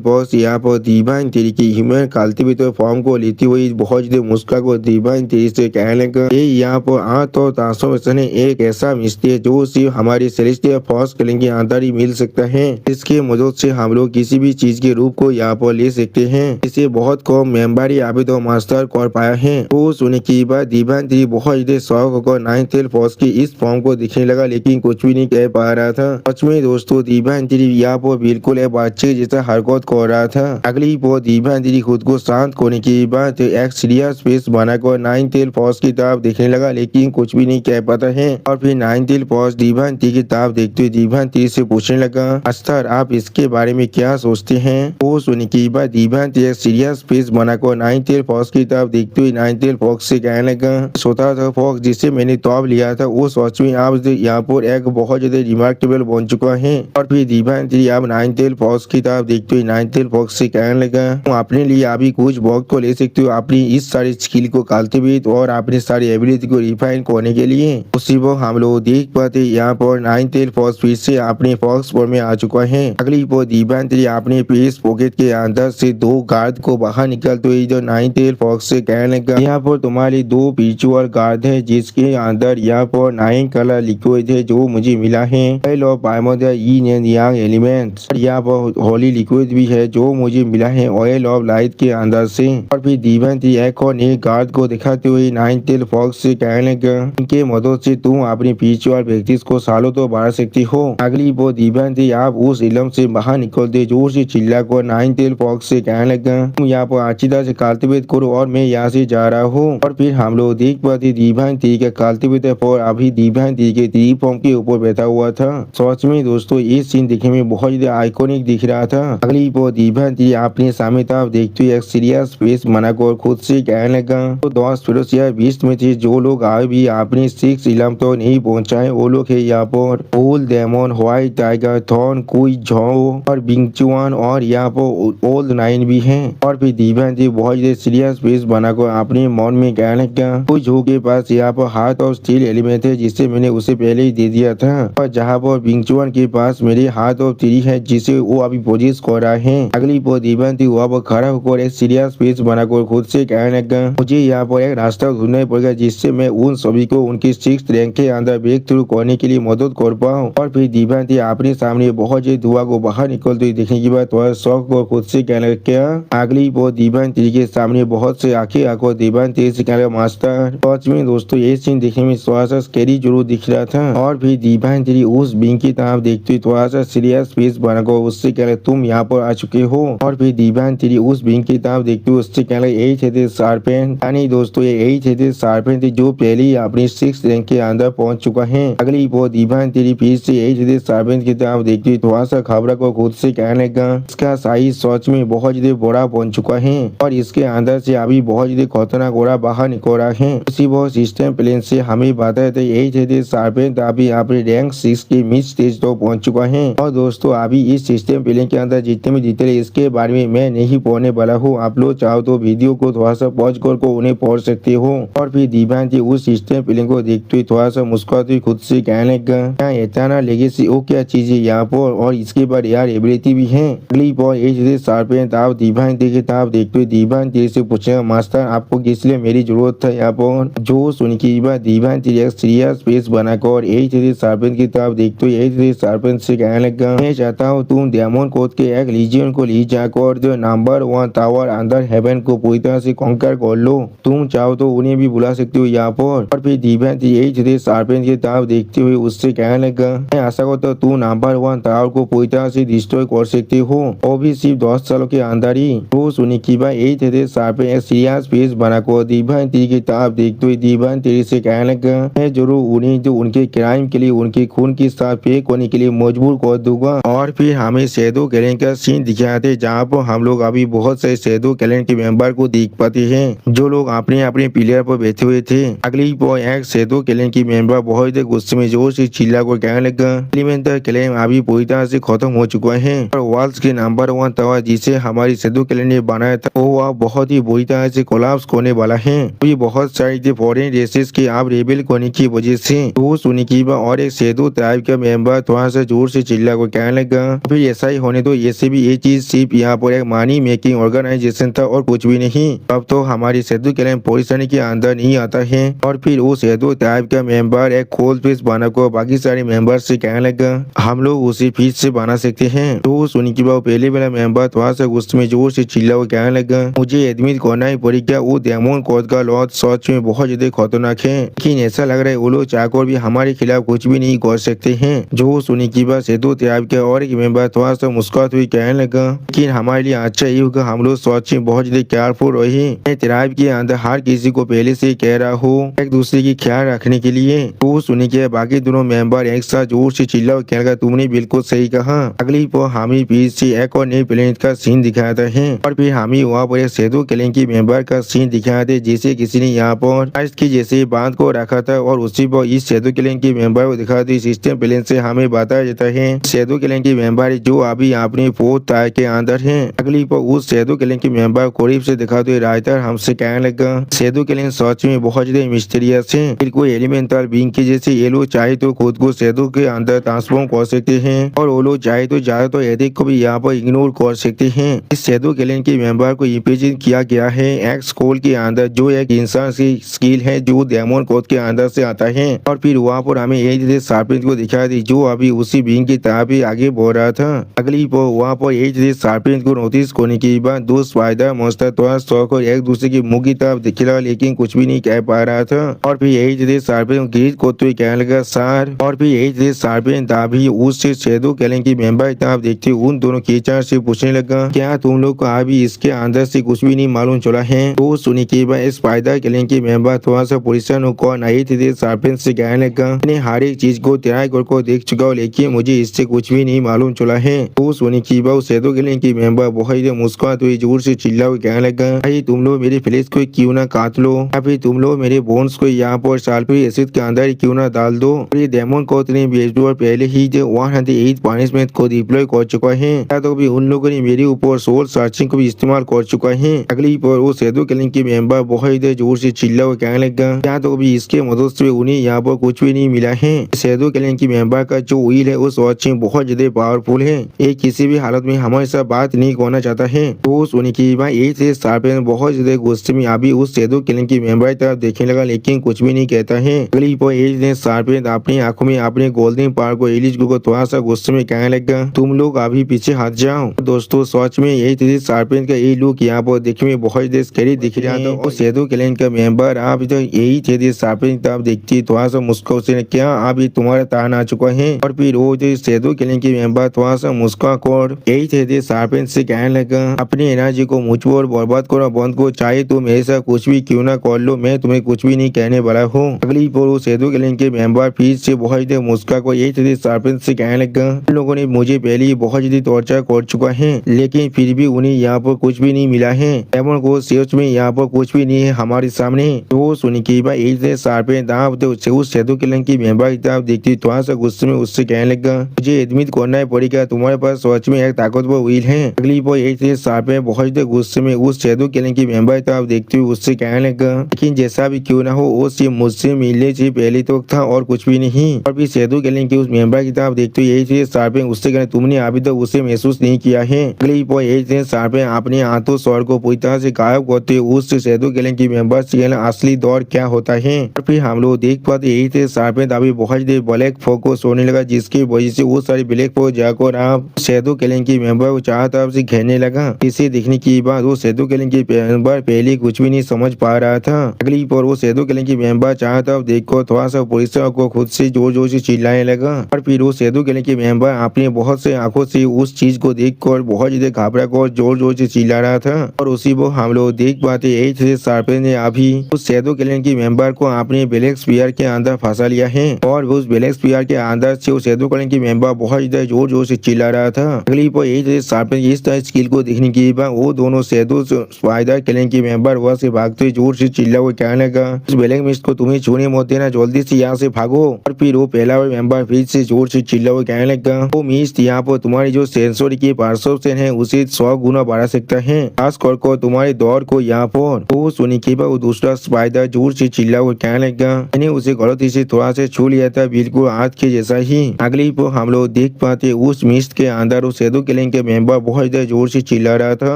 फॉक्स यहाँ पर दिव्यांती की ह्यूमन कल्टिवेटर फॉर्म को लेती हुई बहुत ज्यादा मुस्कुरा को दिव्यांती से कहने लगा, ये यहाँ पर आर्ट और ट्रांसफॉर्मेशन एक ऐसा मिस्ट्री है जो सिर्फ हमारी सेलेस्टियल फॉक्स कलिंग के अंदर ही मिल सकता है। इसके मदद से हम लोग किसी भी चीज के रूप को यहाँ पर ले सकते हैं। इसे बहुत कम मेंबर ही अभी तो मास्टर कर पाया है। तो सुनने के बाद दिव्यांती बहुत ज्यादा शौक होकर नाइनटेल फॉक्स की इस फॉर्म को दिखने लगा, लेकिन कुछ भी नहीं कह पा रहा था। सच में दोस्तों दिव्यांती यहाँ पर बिल्कुल एक बच्चे जैसा हरकत कर रहा था। अगली पर दिव्यांती खुद को शांत करने के बाद एक सीरियस फेस बनाकर नाइनटेल फॉक्स की तरफ देखने लगा, लेकिन कुछ भी नहीं कह पाता है। और फिर नाइनटेल फॉक्स दिव्यांती की तरफ देखते हुए दिव्यांती से पूछने लगा, अस्तर आप इसके बारे में क्या सोचते हैं? वो सुनने के बाद दिव्यांती एक सीरियस फेस बनाकर नाइनटेल फॉक्स की तरफ देखते हुए नाइनटेल फॉक्स से कहने लगा, छोटा सा फॉक्स जिसे मैंने तौब लिया था वो सच में आप यहाँ पर एक बहुत ज्यादा रिमार्केबल बन चुका है। और फिर दिव्यांती अब नाइनटेल फॉक्स की तरफ देखते हुए नाइनटेल फॉक्स से कहने लगा, अपने लिए अभी कुछ वक्त को ले सकते हो अपनी इस सारी स्किल को कल्टिवेट और अपनी सारी एबिलिटी को रिफाइन करने के लिए। उसी वक्त हम लोग देख पाते यहाँ पर नाइनटेल फॉक्स फिर से अपने फॉक्स फॉर्म में आ चुका है। अगली पर दिव्यांती अपने पेस पॉकेट के अंदर से दो गार्ड को बाहर निकलते हुए जो नाइनटेल फॉक्स से कहने लगा, यहाँ पर तुम्हारी दो विजुअल गार्ड है जिसके अंदर यहाँ पर 9 कलर लिक्विड है जो मुझे मिला है। ऑयल ऑफ प्राइमोडियल यीन एंड यांग एलिमेंट्स। यहाँ पर होली लिक्विड भी है जो मुझे मिला है ऑयल ऑफ लाइट के अंदर से। और फिर दिव्यांती एक और एक गार्ड को दिखाते हुए नाइनटेल फॉक्स से कहने लगा, इनके मदद से तुम अपनी विजुअल प्रैक्टिस को सालों तो बढ़ा सकती हो। अगली वो दिव्यांती आप उस इलम से बाहर निकलते जोर से चिल्ला कर नाइनटेल फॉक्स से कहने लगा, तुम यहाँ पर अच्छी तरह से कल्टिवेट करो और मैं यहाँ से जा रहा हूँ। और फिर हम लोग देख पाते दिव्यांती के कल्टिवेटर पर अभी दिव्यांती के 3 फॉर्म के ऊपर बैठा हुआ था। सच में दोस्तों ये सीन दिखने में बहुत ज्यादा आइकॉनिक दिख रहा था। अगली वो दिव्यांती अपने सामने तरफ देखते हुए एक सीरियस फेस बनाकर खुद से कहने लगा, तो 10 फिरोसिया 20 में थे जो लोग आज भी अपने 6 इलम तो नहीं पहुँचाए वो लोग है यहाँ पर old demon, white tiger, thorn, Kui, Zhou और बिंगचुआन और यहाँ पर ओल्ड 9 भी हैं। और फिर दिव्यांती बहुत ज्यादा सीरियस फेस बनाकर अपने मन में कहने लगा, कुछ झो के पास यहाँ पर हाथ और स्टील एलिमेंट है जिसे मैंने उसे पहले ही दे दिया था। और जहाँ पर बिंगचुआन के पास मेरे हाथ और तीरी है जिसे वो अभी पोजिस कर रहा है। अगली पर दिव्यांती वहाँ पर खड़ा होकर एक सीरियस फेस बनाकर खुद से कहने लगा, मुझे यहाँ पर एक रास्ता ढूंढना पड़ेगा जिससे मैं उन सभी को उनकी 6th रैंक के अंदर ब्रेक थ्रू करने के लिए मदद कर पाऊँ। और फिर दिव्यांती अपने सामने बहुत ज्यादा धुआं को बाहर निकलते हुए देखने के बाद थोड़ा शौक और खुद से कहने लगा, क्या? अगली पर दिव्यांती के सामने बहुत से आंखें आकर दिव्यांती से कहने लगा, मास्टर। सच में दोस्तों ये सीन देखने में थोड़ा सा स्कैरी जरूर दिख रहा था। और फिर दिव्यांती उस बिंग की तरफ देखते हुए थोड़ा सा सीरियस फेस बनाकर उससे कहने लगा, तुम यहाँ पर आ चुके हो। और फिर दिव्यांती उस बिंग की तरफ देखते हुए उससे कहने लगा, यही थे शार्पेन। यानी दोस्तों ये यही थे शार्पेन थी जो पहले ही अपनी 6th रैंक के अंदर पहुंच चुका है। अगली वो दिव्यांती फिर से यही थे शार्पेन की तरफ देखते हुए थोड़ा सा खबरा को खुद से कहने लगा, इसका साइज सच में बहुत ज्यादा बड़ा बन चुका है और इसके अंदर से अभी बहुत ज्यादा खतरनाक घोड़ा बाहर निकल रहा है। उसी वो सिस्टम प्लेन से हमें बताया था यही थे शार्पेन अभी अपने रैंक 6 की मिड स्टेज तो पहुंच चुका है। और दोस्तों अभी इस सिस्टम प्लेन के अंदर जितने भी डिटेल इसके बारे में मैं नहीं पढ़ने वाला हूँ। आप लोग चाहो तो वीडियो को थोड़ा सा पॉज कर उन्हें पढ़ सकते हो। और फिर दिव्यांती उस सिस्टम प्लेन को देखते हुए थोड़ा सा मुस्कुराते हुए खुद से कहने लगा, क्या इतना लेगेसी वो क्या चीज है यहाँ पर और इसके बाद यार एबिलिटी भी है। अगली बार ये शार्पेन आप दिव्यांती के तरफ देखते हुए दिव्यांती से पूछेगा, मास्टर आपको किस लिए मेरी जरूरत था यहाँ पर? जो सुन के बाद दिव्यांती एक सीरियस फेस बनाकर यही शार्पेन की तरफ देखते हुए यही शार्पेन से कहने लगा, मैं चाहता हूँ तुम डेमन कोड के एक लीजियन को ले जाकर जो नंबर 1 टावर अंदर हेवन को पूरी तरह से कॉन्कर कर लो। तुम चाहो तो उन्हें भी बुला सकते हो यहाँ पर। और फिर दिव्यांती यही शार्पेन की तरफ देखते हुए उससे कहने लगा, मैं आशा करता हूँ तुम नंबर 1 टावर को पूरी तरह से डिस्ट्रॉय कर सकते हो और भी सिर्फ 10 सालों के अंदर ही। तो सुनी की बात यही थे शार्पेन एक सीरियस फेस बनाकर दीवान तेरी की ताब देखते हुए दीवान तेरी से कहने लगा, मैं जरूर उन्हें जो उनके क्राइम के लिए उनके खून की साथ फेक होने के लिए मजबूर कर दूंगा। और फिर हमें शैडो गैंग का सीन दिखाते जहाँ पर हम लोग अभी बहुत से शैडो गैंग के मेंबर को देख पाते हैं जो लोग अपने अपने पिलर पर बैठे हुए थे। अगली पर एक शैडो गैंग की मेंबर बहुत गुस्से में जोर से चिल्ला कर कहने लगा, एलिमेंटल क्लेम अभी पूरी तरह से खत्म हो चुका है और वर्ल्ड के नंबर 1 टावर जिसे हमारी शैडो गैंग ने बनाया था वो अब बहुत ही बुरी तरह से कोलैप्स होने वाला है। ये बहुत सारे फॉरेन रेसेस के आप रेबेल होने की वजह से तो सुनी की और एक शैडो ट्राइब का मेंबर थोड़ा सा जोर से चिल्ला कर कहने लगा, फिर ऐसा ही होने तो ऐसे भी ये चीज सिर्फ यहाँ पर एक मनी मेकिंग ऑर्गेनाइजेशन था और कुछ भी नहीं। अब तो हमारी शैडो गैंग पोजीशन के अंदर नहीं आता है। और फिर वो शैडो ट्राइब का मेंबर एक खोल पीस बना को बाकी सारे मेंबर से कहने लगा, हम लोग उसी पीस से बना सकते हैं। तो सुनी की पहले वाला मेंबर थोड़ा सा गुस्से में जोर से चिल्ला कर कहने लगा, मुझे एडमिट करना ही पड़ेगा, वो डेमन कोड का लॉर्ड सच में बहुत ज्यादा खतरनाक है, लेकिन ऐसा लग रहा है वो लोग चाहकर भी हमारे खिलाफ कुछ भी नहीं कर सकते हैं। जो सुनी की बात शैडो ट्राइब के और एक मेंबर थोड़ा सा मुस्कुराते हुए कहने लगा, लेकिन हमारे लिए अच्छा ये होगा हम लोग सच में बहुत ज्यादा केयरफुल रहे। मैं ट्राइब के अंदर हर किसी को पहले से कह रहा हूँ एक दूसरे की ख्याल रखने के लिए। तो सुनी के बाकी दोनों मेंबर एक साथ जोर से चिल्ला और कहने लगा, तुमने बिल्कुल सही कहा। अगली पर हमें फिर से एक और नए प्लेनेट का सीन दिखाता है और फिर हमें वहाँ पर एक शैडो गैंग की मेंबर का सीन दिखाते जैसे किसी ने यहाँ पर की जैसे बांध को रखा था और उसी पर इस शैडो गैंग की मेंबर को दिखाते सिस्टम प्लेन से हमें बताया जाता है शैडो गैंग की मेंबर जो अभी अपने 4th टायर के अंदर है। अगली पर उस शैडो गैंग की मेंबर करीब से दिखाते हुए राइटर हमसे कहने लगा, शैडो गैंग सच में बहुत ज्यादा मिस्टीरियस है, कोई एलिमेंटल बीइंग के जैसे ये लोग चाहे तो खुद को शैडो के अंदर ट्रांसफॉर्म कर सकते हैं और वो लोग चाहे तो ज्यादा तो एथिक को भी यहाँ पर इग्नोर कर सकते हैं। इस शैडो गैंग की मेंबर को इमेजिन किया गया है एक्स कोल के अंदर जो एक इंसान की स्किल है जो डेमन कोड के अंदर से आता है। और फिर वहाँ पर हमें एज शार्पेंट को दिखा दी जो अभी उसी बीइंग की तरफ ही आगे बढ़ रहा था। अगली पर वहाँ पर एज शार्पेंट को नोटिस करने के बाद दो स्पाइडर मॉन्स्टर थोड़ा शौक और एक दूसरे की मुंह की तरफ दिख रहा लेकिन कुछ भी नहीं कह पा रहा था। और फिर एज शार्पेंट ग्रीट करते हुए कहने लगा सर। और फिर एज शार्पेंट अभी उस शैडो गैंग की मेंबर की तरफ देखते उन दोनों कीचड़ से पूछने लगा, क्या तुम लोग को अभी इसके अंदर से कुछ भी नहीं मालूम चला है। तो सुनी के बाद स्पाइडर गैंग की मेंबर थोड़ा सा परेशान होकर एज शार्पेंट से कहने लगा, मैंने हर एक चीज को ट्राई कर देख चुका हूँ लेकिन मुझे इससे कुछ भी नहीं मालूम चला है। तो सुनी की बात शैडो गैंग की मेंबर बहुत ही मुस्कुराते हुए जोर से चिल्ला हुए कहने लगा, भाई तुम लोग मेरे फ्लेश को क्यों ना काट लो या फिर तुम लोग मेरे बोन्स को यहाँ पर सल्फ्यूरिक एसिड के अंदर क्यों ना डाल दो। ये डेमन कोड ने बेजडोर पहले ही 108 पनिशमेंट को डिप्लॉय कर चुका है या तो भी उन लोगों ने मेरे ऊपर सोल सर्चिंग को भी इस्तेमाल कर चुका है। अगली पर वो शैडो गैंग की मेंबर बहुत ही जोर से चिल्ला हुए कहने लगा, या तो भी इसके मदद से उन्हें यहाँ पर कुछ भी नहीं मिला है। शैडो गैंग की मेंबर का जो व्हील है वो सच में बहुत ज्यादा पावरफुल है, ये किसी भी हालत में हमारे साथ बात नहीं करना चाहता है। तो सुनी की एक से शार्पेन बहुत ज्यादा गुस्से में अभी उस शैडो गैंग की मेंबर की तरफ देखने लगा लेकिन कुछ भी नहीं कहता है। अगली पर एज ने शार्पेन अपनी आंखों में अपने गोल्डन पावर को एलिज को थोड़ा सा गुस्से में कहने लगा, तुम लोग अभी पीछे हट जाओ। दोस्तों सच में यही शार्पेन का ये लुक यहाँ पर देखने में बहुत ज्यादा स्कैरी दिख रहा था और शैडो गैंग का मेंबर आप तो यही थे शार्पेन तब देखती थोड़ा सा मुस्कुरा से क्या अभी तुम्हारा तान आ चुका है। और फिर वो जो शैडो गैंग की मेंबर थोड़ा सा मुस्कुरा कर यही थे शार्पेन से कहने लगा, अपनी एनर्जी को मुझ पर बर्बाद करो बंद को, चाहे तुम मेरे साथ कुछ भी क्यों ना कर लो मैं तुम्हें कुछ भी नहीं कहने वाला हूँ। अगली पर वो शैडो गैंग के मेंबर फिर से बहुत मुस्कुरा को यही थे शार्पेन से कहने लगा, उन लोगों ने मुझे पहले ही बहुत ज्यादा टॉर्चर कर चुका है लेकिन फिर भी उन्हें यहाँ पर कुछ भी नहीं मिला है। डेमन को सच में यहाँ पर कुछ भी नहीं है हमारे सामने। तो सुनी की बात एक शार्पेन दांत उस शैडो गैंग की मेंबर की तरफ देखती थोड़ा सा गुस्से में उससे कहने लगा, मुझे एडमिट करना पड़ेगा, तुम्हारे पास सच में एक ताकतवर व्हील है। अगली पर एक शार्पेन बहुत ज्यादा गुस्से में उस शैडो गैंग की मेंबर की तरफ देखते हुए उससे कहने लगा, लेकिन जैसा भी क्यों ना हो वो सिर्फ मुझसे मिलने से पहले तो था और कुछ भी नहीं। और फिर शैडो गैंग की उस मेंबर की तरफ देखते हुए यही शार्पेन उससे कहने, तुमने अभी तक उसे महसूस नहीं किया है। अगली पर एक शार्पेन अपने हाथों स्वर को पूरी तरह से गायब करते हुए उस शैडो गैंग की मेंबर से कहना, असली दौर क्या होता है। और फिर हम लोग देख पाते यही थे शार्पेन अभी बहुत ज्यादा ब्लैक फोकस होने लगा जिसकी वजह से वो सारी ब्लैक फोकस जाकर आप शैडो गैंग की मेंबर को चारों तरफ से घेरने लगा। इसे देखने के बाद वो शैडो गैंग की मेंबर पहले कुछ भी नहीं समझ पा रहा था। अगली पर वो शैडो गैंग की मेंबर चारों तरफ देखकर थोड़ा सा पुलिस को खुद से जोर जोर से चिल्लाने लगा। और फिर वो शैडो गैंग की मेंबर अपने बहुत से आंखों से उस चीज को देखकर बहुत ज्यादा घबरा कर जोर जोर से चिल्ला रहा था। और उसी को हम लोग देख पाते यही सार्पेन ने अभी उस शैडो क्लैन की मेंबर को अपने ब्लैक स्पीयर के अंदर फंसा लिया है और उस ब्लैक स्पीयर के अंदर से उस शैडो क्लैन की मेंबर बहुत ज्यादा जोर जोर से चिल्ला रहा था। अगली पर यही तरह सार्पेन की इस तरह स्किल को देखने के बाद वो दोनों शैडो स्पाइडर क्लैन की मेंबर वहां से भागते जोर से चिल्ला हुआ कहने लगा, उस ब्लैक मिस्ट को तुम्हें छूने मत देना, जल्दी से यहाँ से भागो। और फिर वो पहला मेंबर फिर से जोर से चिल्ला हुआ कहने लगा, वो मिस्ट यहाँ पर तुम्हारी जो सेंसर की परसेप्शन है उसे 100 गुना बढ़ा सकता है, खास कर तुम्हारे दौर को यहाँ पर। वो सुनी के बाद वो दूसरा स्पाइडर जोर से चिल्ला हुआ कहने लगा, मैंने उसे गलती से थोड़ा से छू लिया था, बिल्कुल आज के जैसा ही। अगली पर हम लोग देख पाते उस मिस्ट के अंदर उस शैडो क्लैन के मेंबर बहुत ज्यादा जोर से चिल्ला रहा था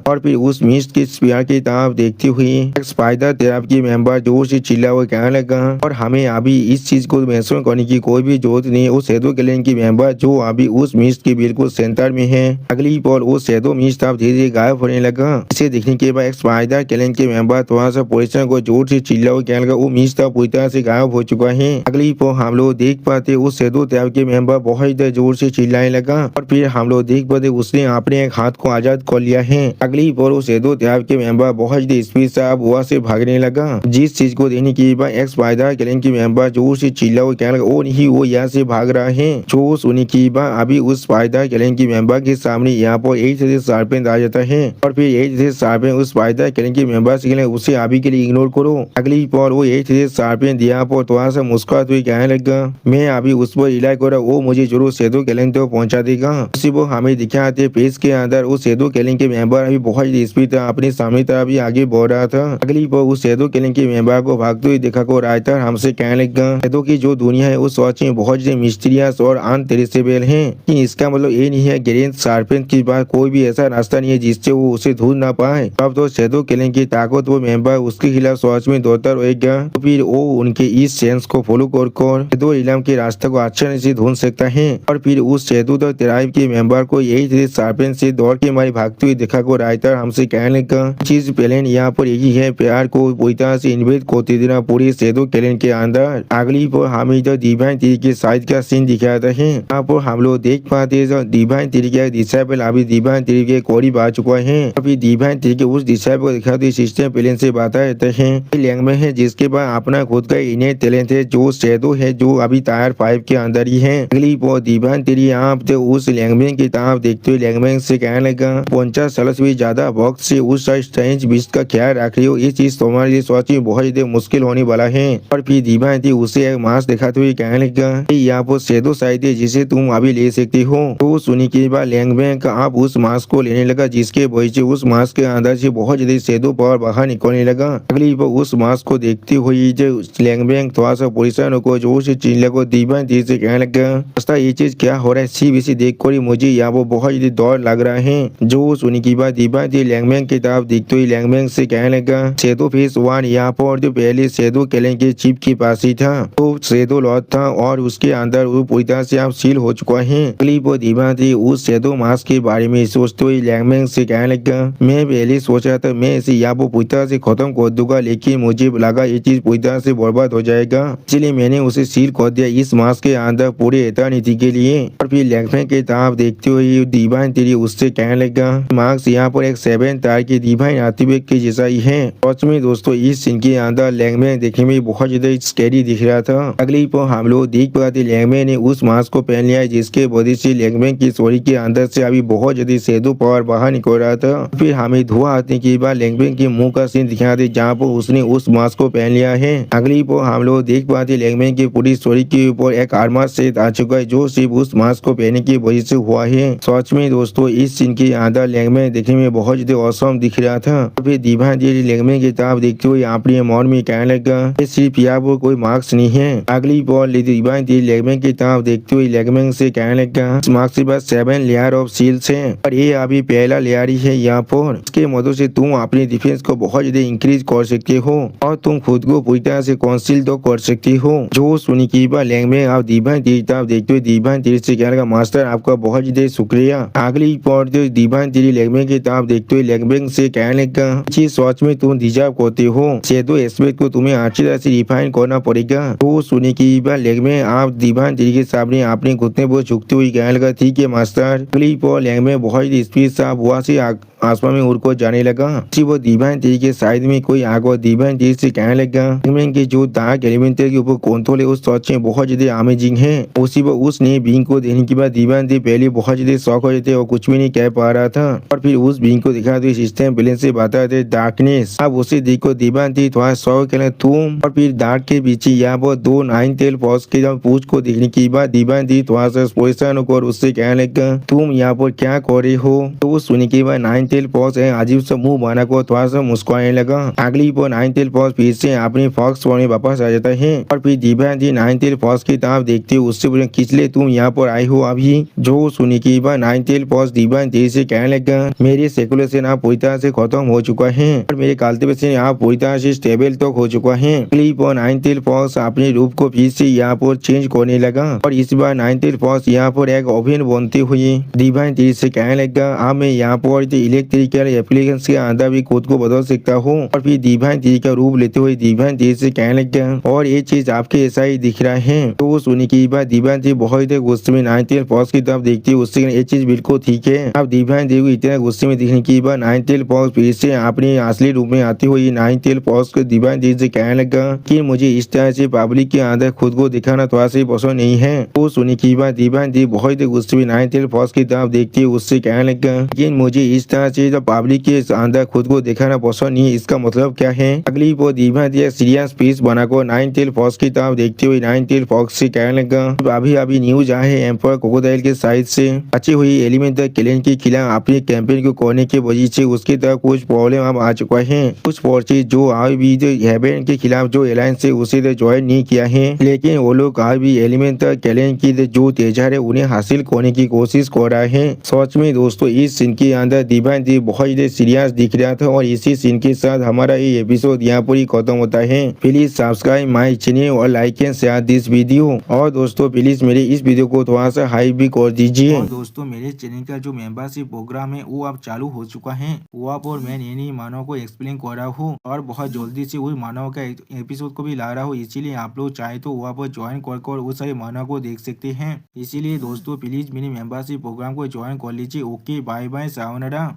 और फिर उस मिस्ट की स्पीयर की तरफ देखती हुई एक स्पाइडर तरफ की मेंबर जोर से चिल्ला हुआ कहने लगा, और हमें अभी इस चीज को महसूस करने की कोई भी जरूरत नहीं, उस शैडो क्लैन की मेंबर जो अभी उस मिस्ट के बिल्कुल सेंटर में है। अगली पर वो शैडो मिस्ट अब धीरे धीरे गायब होने लगा। इसे देखने के बाद एक स्पाइडर क्लैन के मेंबर थोड़ा सा पोजीशन को जोर से चिल्ला हुआ कहने लगा, वो मिस्ट अब पूरी तरह से गायब हो चुका है। अगली पर हम लोग देख पाते उस शैडो तरफ के मेंबर बहुत जोर से चिल्लाने लगा और फिर हम लोग देख पाते उसने अपने एक हाथ को आजाद कर लिया है। अगली पर उस शैडो तरफ के मेंबर बहुत स्पीड से अब वहां से भागने लगा। जिस चीज को देखने के बाद एक स्पाइडर क्लैन की मेंबर जोर से चिल्ला हुआ कहने लगा, ओ नहीं, वो यहाँ से भाग रहा है। जो सुनी के बाद अभी उस स्पाइडर क्लैन की मेंबर के सामने यहाँ पर एक से सार्पेन आ जाता है और फिर एक से सार्पेन उस स्पाइडर क्लैन की मेंबर से उसे अभी के लिए इग्नोर करो। अगली पर वो एक से सार्पेन यहाँ पर थोड़ा सा मुस्कुराते हुए कहने लगा, मैं अभी उस पर इलाज कर रहा, वो मुझे जरूर शैडो क्लैन तो पहुंचा देगा। उसी वो हमें दिखाते पेज के अंदर उस शैडो क्लैन के मेंबर अभी बहुत स्पीड अपनी सामने तरफ भी आगे बढ़ रहा था। अगली पर उस शैडो क्लैन के मेंबर को भागते हुए देखा को राइटर हमसे कहने लगा, शैडो की जो दुनिया है उस सच में बहुत मिस्टीरियस और अनट्रेसेबल है। इसका मतलब ये नहीं है ग्रेन सार्पेन के पास कोई भी ऐसा रास्ता नहीं है जिससे वो उसे ढूंढ ना पाए। अब तो शैडो क्लैन की ताकत वो मेंबर उसके खिलाफ सच में दौड़ता रहेगा, तो फिर वो उनके इस सेंस को फॉलो कर शैडो इलम के रास्ते को आसानी से ढूंढ सकता है। और फिर उस शैडो ट्राइब के मेंबर को यही सार्पेन से दौड़ के मारे भागते हुए देखा को राइटर हमसे कहने लगा, चीज प्लान यहाँ पर यही है, प्यार को पूरी तरह से इन्वेस्ट करते देना पूरे शैडो क्लैन के अंदर। अगली पर हमें जो डिवाइन थ्री के साइड का सीन दिखाता है। यहाँ पर हम लोग देख पाते हैं जो डिवाइन थ्री के डिसाइबल अभी डिवाइन थ्री के करीब आ चुका है। अभी डिवाइन थ्री के उस डिसाइबल को दिखाते सिस्टम प्लान से बता देते हैं लैंग्वेज है जिसके बाद अपना खुद का इन्हें टैलेंट है जो शैडो है जो अभी टायर 5 के अंदर ही है। अगली पर डिवाइन थ्री आप तो उस लैंग्वेज की तरफ देखते हुए लैंग्वेज से कहने लगा, 50 साल से भी ज्यादा वक्त से उस स्ट्रेंज बीस्ट का ख्याल रख रही हो, ये चीज तुम्हारे लिए सोच में बहुत ज्यादा मुश्किल होने वाला है। और फिर डिवाइन थी उसे एक मास्क दिखाते हुए कहने लगा, यहाँ पर शैडो साइड है जिसे तुम अभी ले सकती हो। तो सुनी के बाद लैंग्वेज आप उस मास्क को लेने लगा जिसके वजह से उस मास्क के अंदर से बहुत ज्यादा शैडो पावर बाहर निकलने लगा। अगली पर उस मास्क को देखते हुए जो लैंग्वेज थोड़ा सा पोजिशन को जोर से चिल्ला को डिवाइन थी से कहने लगा, ये चीज क्या हो रहा है, सिर्फ इसे देख कर मुझे यहाँ वो बहुत ज्यादा डर लग रहा है। जो सुनी की बात डिवाइन थी लैंग्वेज की तरफ देखते हुए लैंग्वेज से कहने लगा, शैडो फेस 1 यहाँ पर जो पहले शैडो क्लैन के चिप के पास ही था, तो शैडो लॉट था और उसके अंदर वो पूरी तरह से आप सील हो चुका है। अगली पर डिवाइन थी उस शैडो मास्क के बारे में सोचते हुए लैंग्वेज से कहने लगा, मैं पहले सोच रहा था मैं इसे यहाँ पर पूरी तरह से खत्म कर दूंगा, लेकिन मुझे लगा ये चीज पूरी तरह से बर्बाद हो जाएगा, इसलिए मैंने उसे सील कर दिया इस मास्क के अंदर पूरे एटर्निटी के लिए। और फिर लैंग्वेज के तरफ देखते हुए डिवाइन थ्री उससे कहने लगा, मार्क्स यहाँ पर एक 7 तार के डिवाइन आर्टिफैक्ट के जैसा ही है। सच में दोस्तों इस सीन के अंदर लैंग्वेज देखने में बहुत ज्यादा स्कैरी दिख रहा था। अगली पर हम लोग देख पाते लैंग्वेज ने उस मास्क को पहन लिया जिसके वजह से लैंग्वेज की स्टोरी के अंदर से अभी बहुत ज्यादा शैडो पावर बाहर निकल रहा था। फिर हमें धुआं आने के बाद लैंग्वेज के मुंह का सीन दिखाते जहाँ पर उसने उस मास्क को पहन लिया है। अगली पर हम लोग देख पाते लैंग्वेज की पूरी स्टोरी के ऊपर एक आर्मर सेट आ चुका है जो सिर्फ उस मास्क को पहनने की वजह से हुआ है। सच में दोस्तों इस सीन के अंदर लैंग्वेज देखने में बहुत ज्यादा औसम दिख रहा था। फिर डिवाइन थ्री लैंग्वेज की तरफ देखते हुए अपने मन में कहने लगा, सिर्फ यहाँ पर कोई मार्क्स नहीं है। अगली बार डिवाइन थ्री लैंग्वेज की तरफ देखते हुए लैंग्वेज से कहने लगा, इस मार्क्स के पास 7 लेयर ऑफ सील्स है और ये अभी पहला लेयर ही है यहाँ पर। इसके मदद से तुम अपनी डिफेंस को बहुत ज्यादा इंक्रीज कर सकते हो और तुम खुद को पूरी तरह से कॉन्सिल तो कर सकती हो। जो सुनी की बात लैंग्वेज आप डिवाइन थ्री तरफ देखते हुए डिवाइन थ्री से कहने लगा, मास्टर आपका बहुत ज्यादा शुक्रिया। अगली बार जो डिवाइन थ्री लैंग्वेज की तरफ देखते हुए लैंग्वेज से कहने लगा, चीज सच में तुम डिजर्व करते हो, शैडो एस्पेक्ट को तुम्हें अच्छी तरह से रिफाइन करना पड़ेगा। तो सुनी की बात लैंग्वेज आप डिवाइन थ्री के सामने अपने घुटने पर झुकते हुए कहने लगा, ठीक है मास्टर। अगली बार लैंग्वेज बहुत स्पीड से आप वहाँ से आसमान में उड़ को जाने लगा। उसी वो डिवाइन टी के साइड में कोई आगो डिवाइन टी से कहने लगा के जो डार्क एलिमेंटल के ऊपर कंट्रोल है उस सच में बहुत ज्यादा अमेजिंग है। उसी वो उसने बींग को देखने के बाद डिवाइन टी पहले बहुत ज्यादा शौक हो जाते और कुछ भी नहीं कह पा रहा था और फिर उस बींग को दिखा तो सिस्टम बैलेंस से बताते डार्कनेस। अब उसे देखो डिवाइन टी थोड़ा शौक है तुम और फिर डार्क के पीछे यहाँ पर दो 9 टेल फॉक्स के जब पूछ को देखने के बाद डिवाइन टी थोड़ा सा परेशान होकर उससे कहने लगा तुम यहाँ पर क्या कर रहे हो। तो वो सुनने के बाद 9 टेल फॉक्स है अजीब सा मुंह बना को थोड़ा सा मुस्कुराने लगा। अगली पर 9 टेल फॉक्स फिर से अपने फॉक्स फॉर्म में वापस आ जाता है और फिर डिवाइन टी 9 टेल फॉक्स की तरफ देखते हुए उससे बोले किस लिए तुम यहाँ पर आए हो अभी। जो सुनने के बाद 9 टेल फॉक्स डिवाइन टी से कहने लगा मेरे सेकुलेशन आप पूरी तरह से खत्म हो चुका है और मेरे कल्टीवेशन आप पूरी तरह से स्टेबल तक हो चुका है। अगली पर 9 टेल फॉक्स अपने रूप को फिर से यहाँ पर चेंज करने लगा और इस बार 9 टेल फॉक्स यहाँ पर एक ओवन बनते हुए डिवाइन टी से कहने लगा अब मैं यहाँ पर इलेक्ट्रिकल एप्लीकेशन के अंदर भी खुद को बदल सकता हूँ और फिर डिवाइन टी का रूप लेते हुए डिवाइन टी से कहने लगा और ये चीज आपके ऐसा ही दिख रहा है। तो वो सुनने की बात डिवाइन टी बहुत ही गुस्से में 9 टेल फॉक्स की तरफ देखती है उससे ये चीज बिल्कुल ठीक है। अब डिवाइन टी को इतना गुस्से में दिखने की बात 9 टेल फॉक्स फिर से अपने असली रूप में आते हुए 9 टेल फॉक्स को डिवाइन टी से कहने लगा कि मुझे इस तरह से पब्लिक के अंदर खुद को दिखाना थोड़ा सा पसंद नहीं है। वो सुनने की बात डिवाइन टी बहुत ही गुस्से में 9 टेल फॉक्स की तरफ देखती है उससे कहने लगा कि मुझे इस तरह से पब्लिक के अंदर खुद को दिखाना पसंद नहीं है इसका मतलब क्या है। अगली वो डिवाइन टी सीरियस पीस बनाकर 9 टेल फॉक्स की तरफ देखते हुए 9 टेल फॉक्स से कहने लगा अभी अभी न्यूज आए हैं एम्पर क्रोकोडाइल के साइड से अच्छी हुई एलिमेंटल क्लेन के खिलाफ अपने कैंपेन को करने की वजह से उसकी तरफ कुछ प्रॉब्लम अब आ चुका है। कुछ फोर्सेज जो आज भी हेवन के खिलाफ जो अलायंस है उसे ज्वाइन नहीं किया है लेकिन वो लोग आज भी एलिमेंटल क्लेन की जो तेजर है उन्हें हासिल करने की कोशिश कर रहा है। सच में दोस्तों इस सीन के अंदर डिवाइन टी बहुत ही सीरियस दिख रहा था और इसी सीन के साथ हमारा ये एपिसोड यहाँ पर ही खत्म होता है। प्लीज सब्सक्राइब माई चैनल और like and share this video और दोस्तों प्लीज मेरे इस वीडियो को थोड़ा सा हाइप भी कर दीजिए। और दोस्तों मेरे चैनल का जो मेंबरशिप प्रोग्राम है वो अब चालू हो चुका है। वहाँ पर मैं नई मानव को एक्सप्लेन कर रहा हूँ और बहुत जल्दी से वही मानव का एपिसोड को भी ला रहा हूँ इसीलिए आप लोग चाहे तो वहाँ पर ज्वाइन कर वो सारे मानव को देख सकते हैं। इसीलिए दोस्तों प्लीज मेरे मेंबरशिप प्रोग्राम को ज्वाइन कर लीजिए। Okay bye bye sayonara.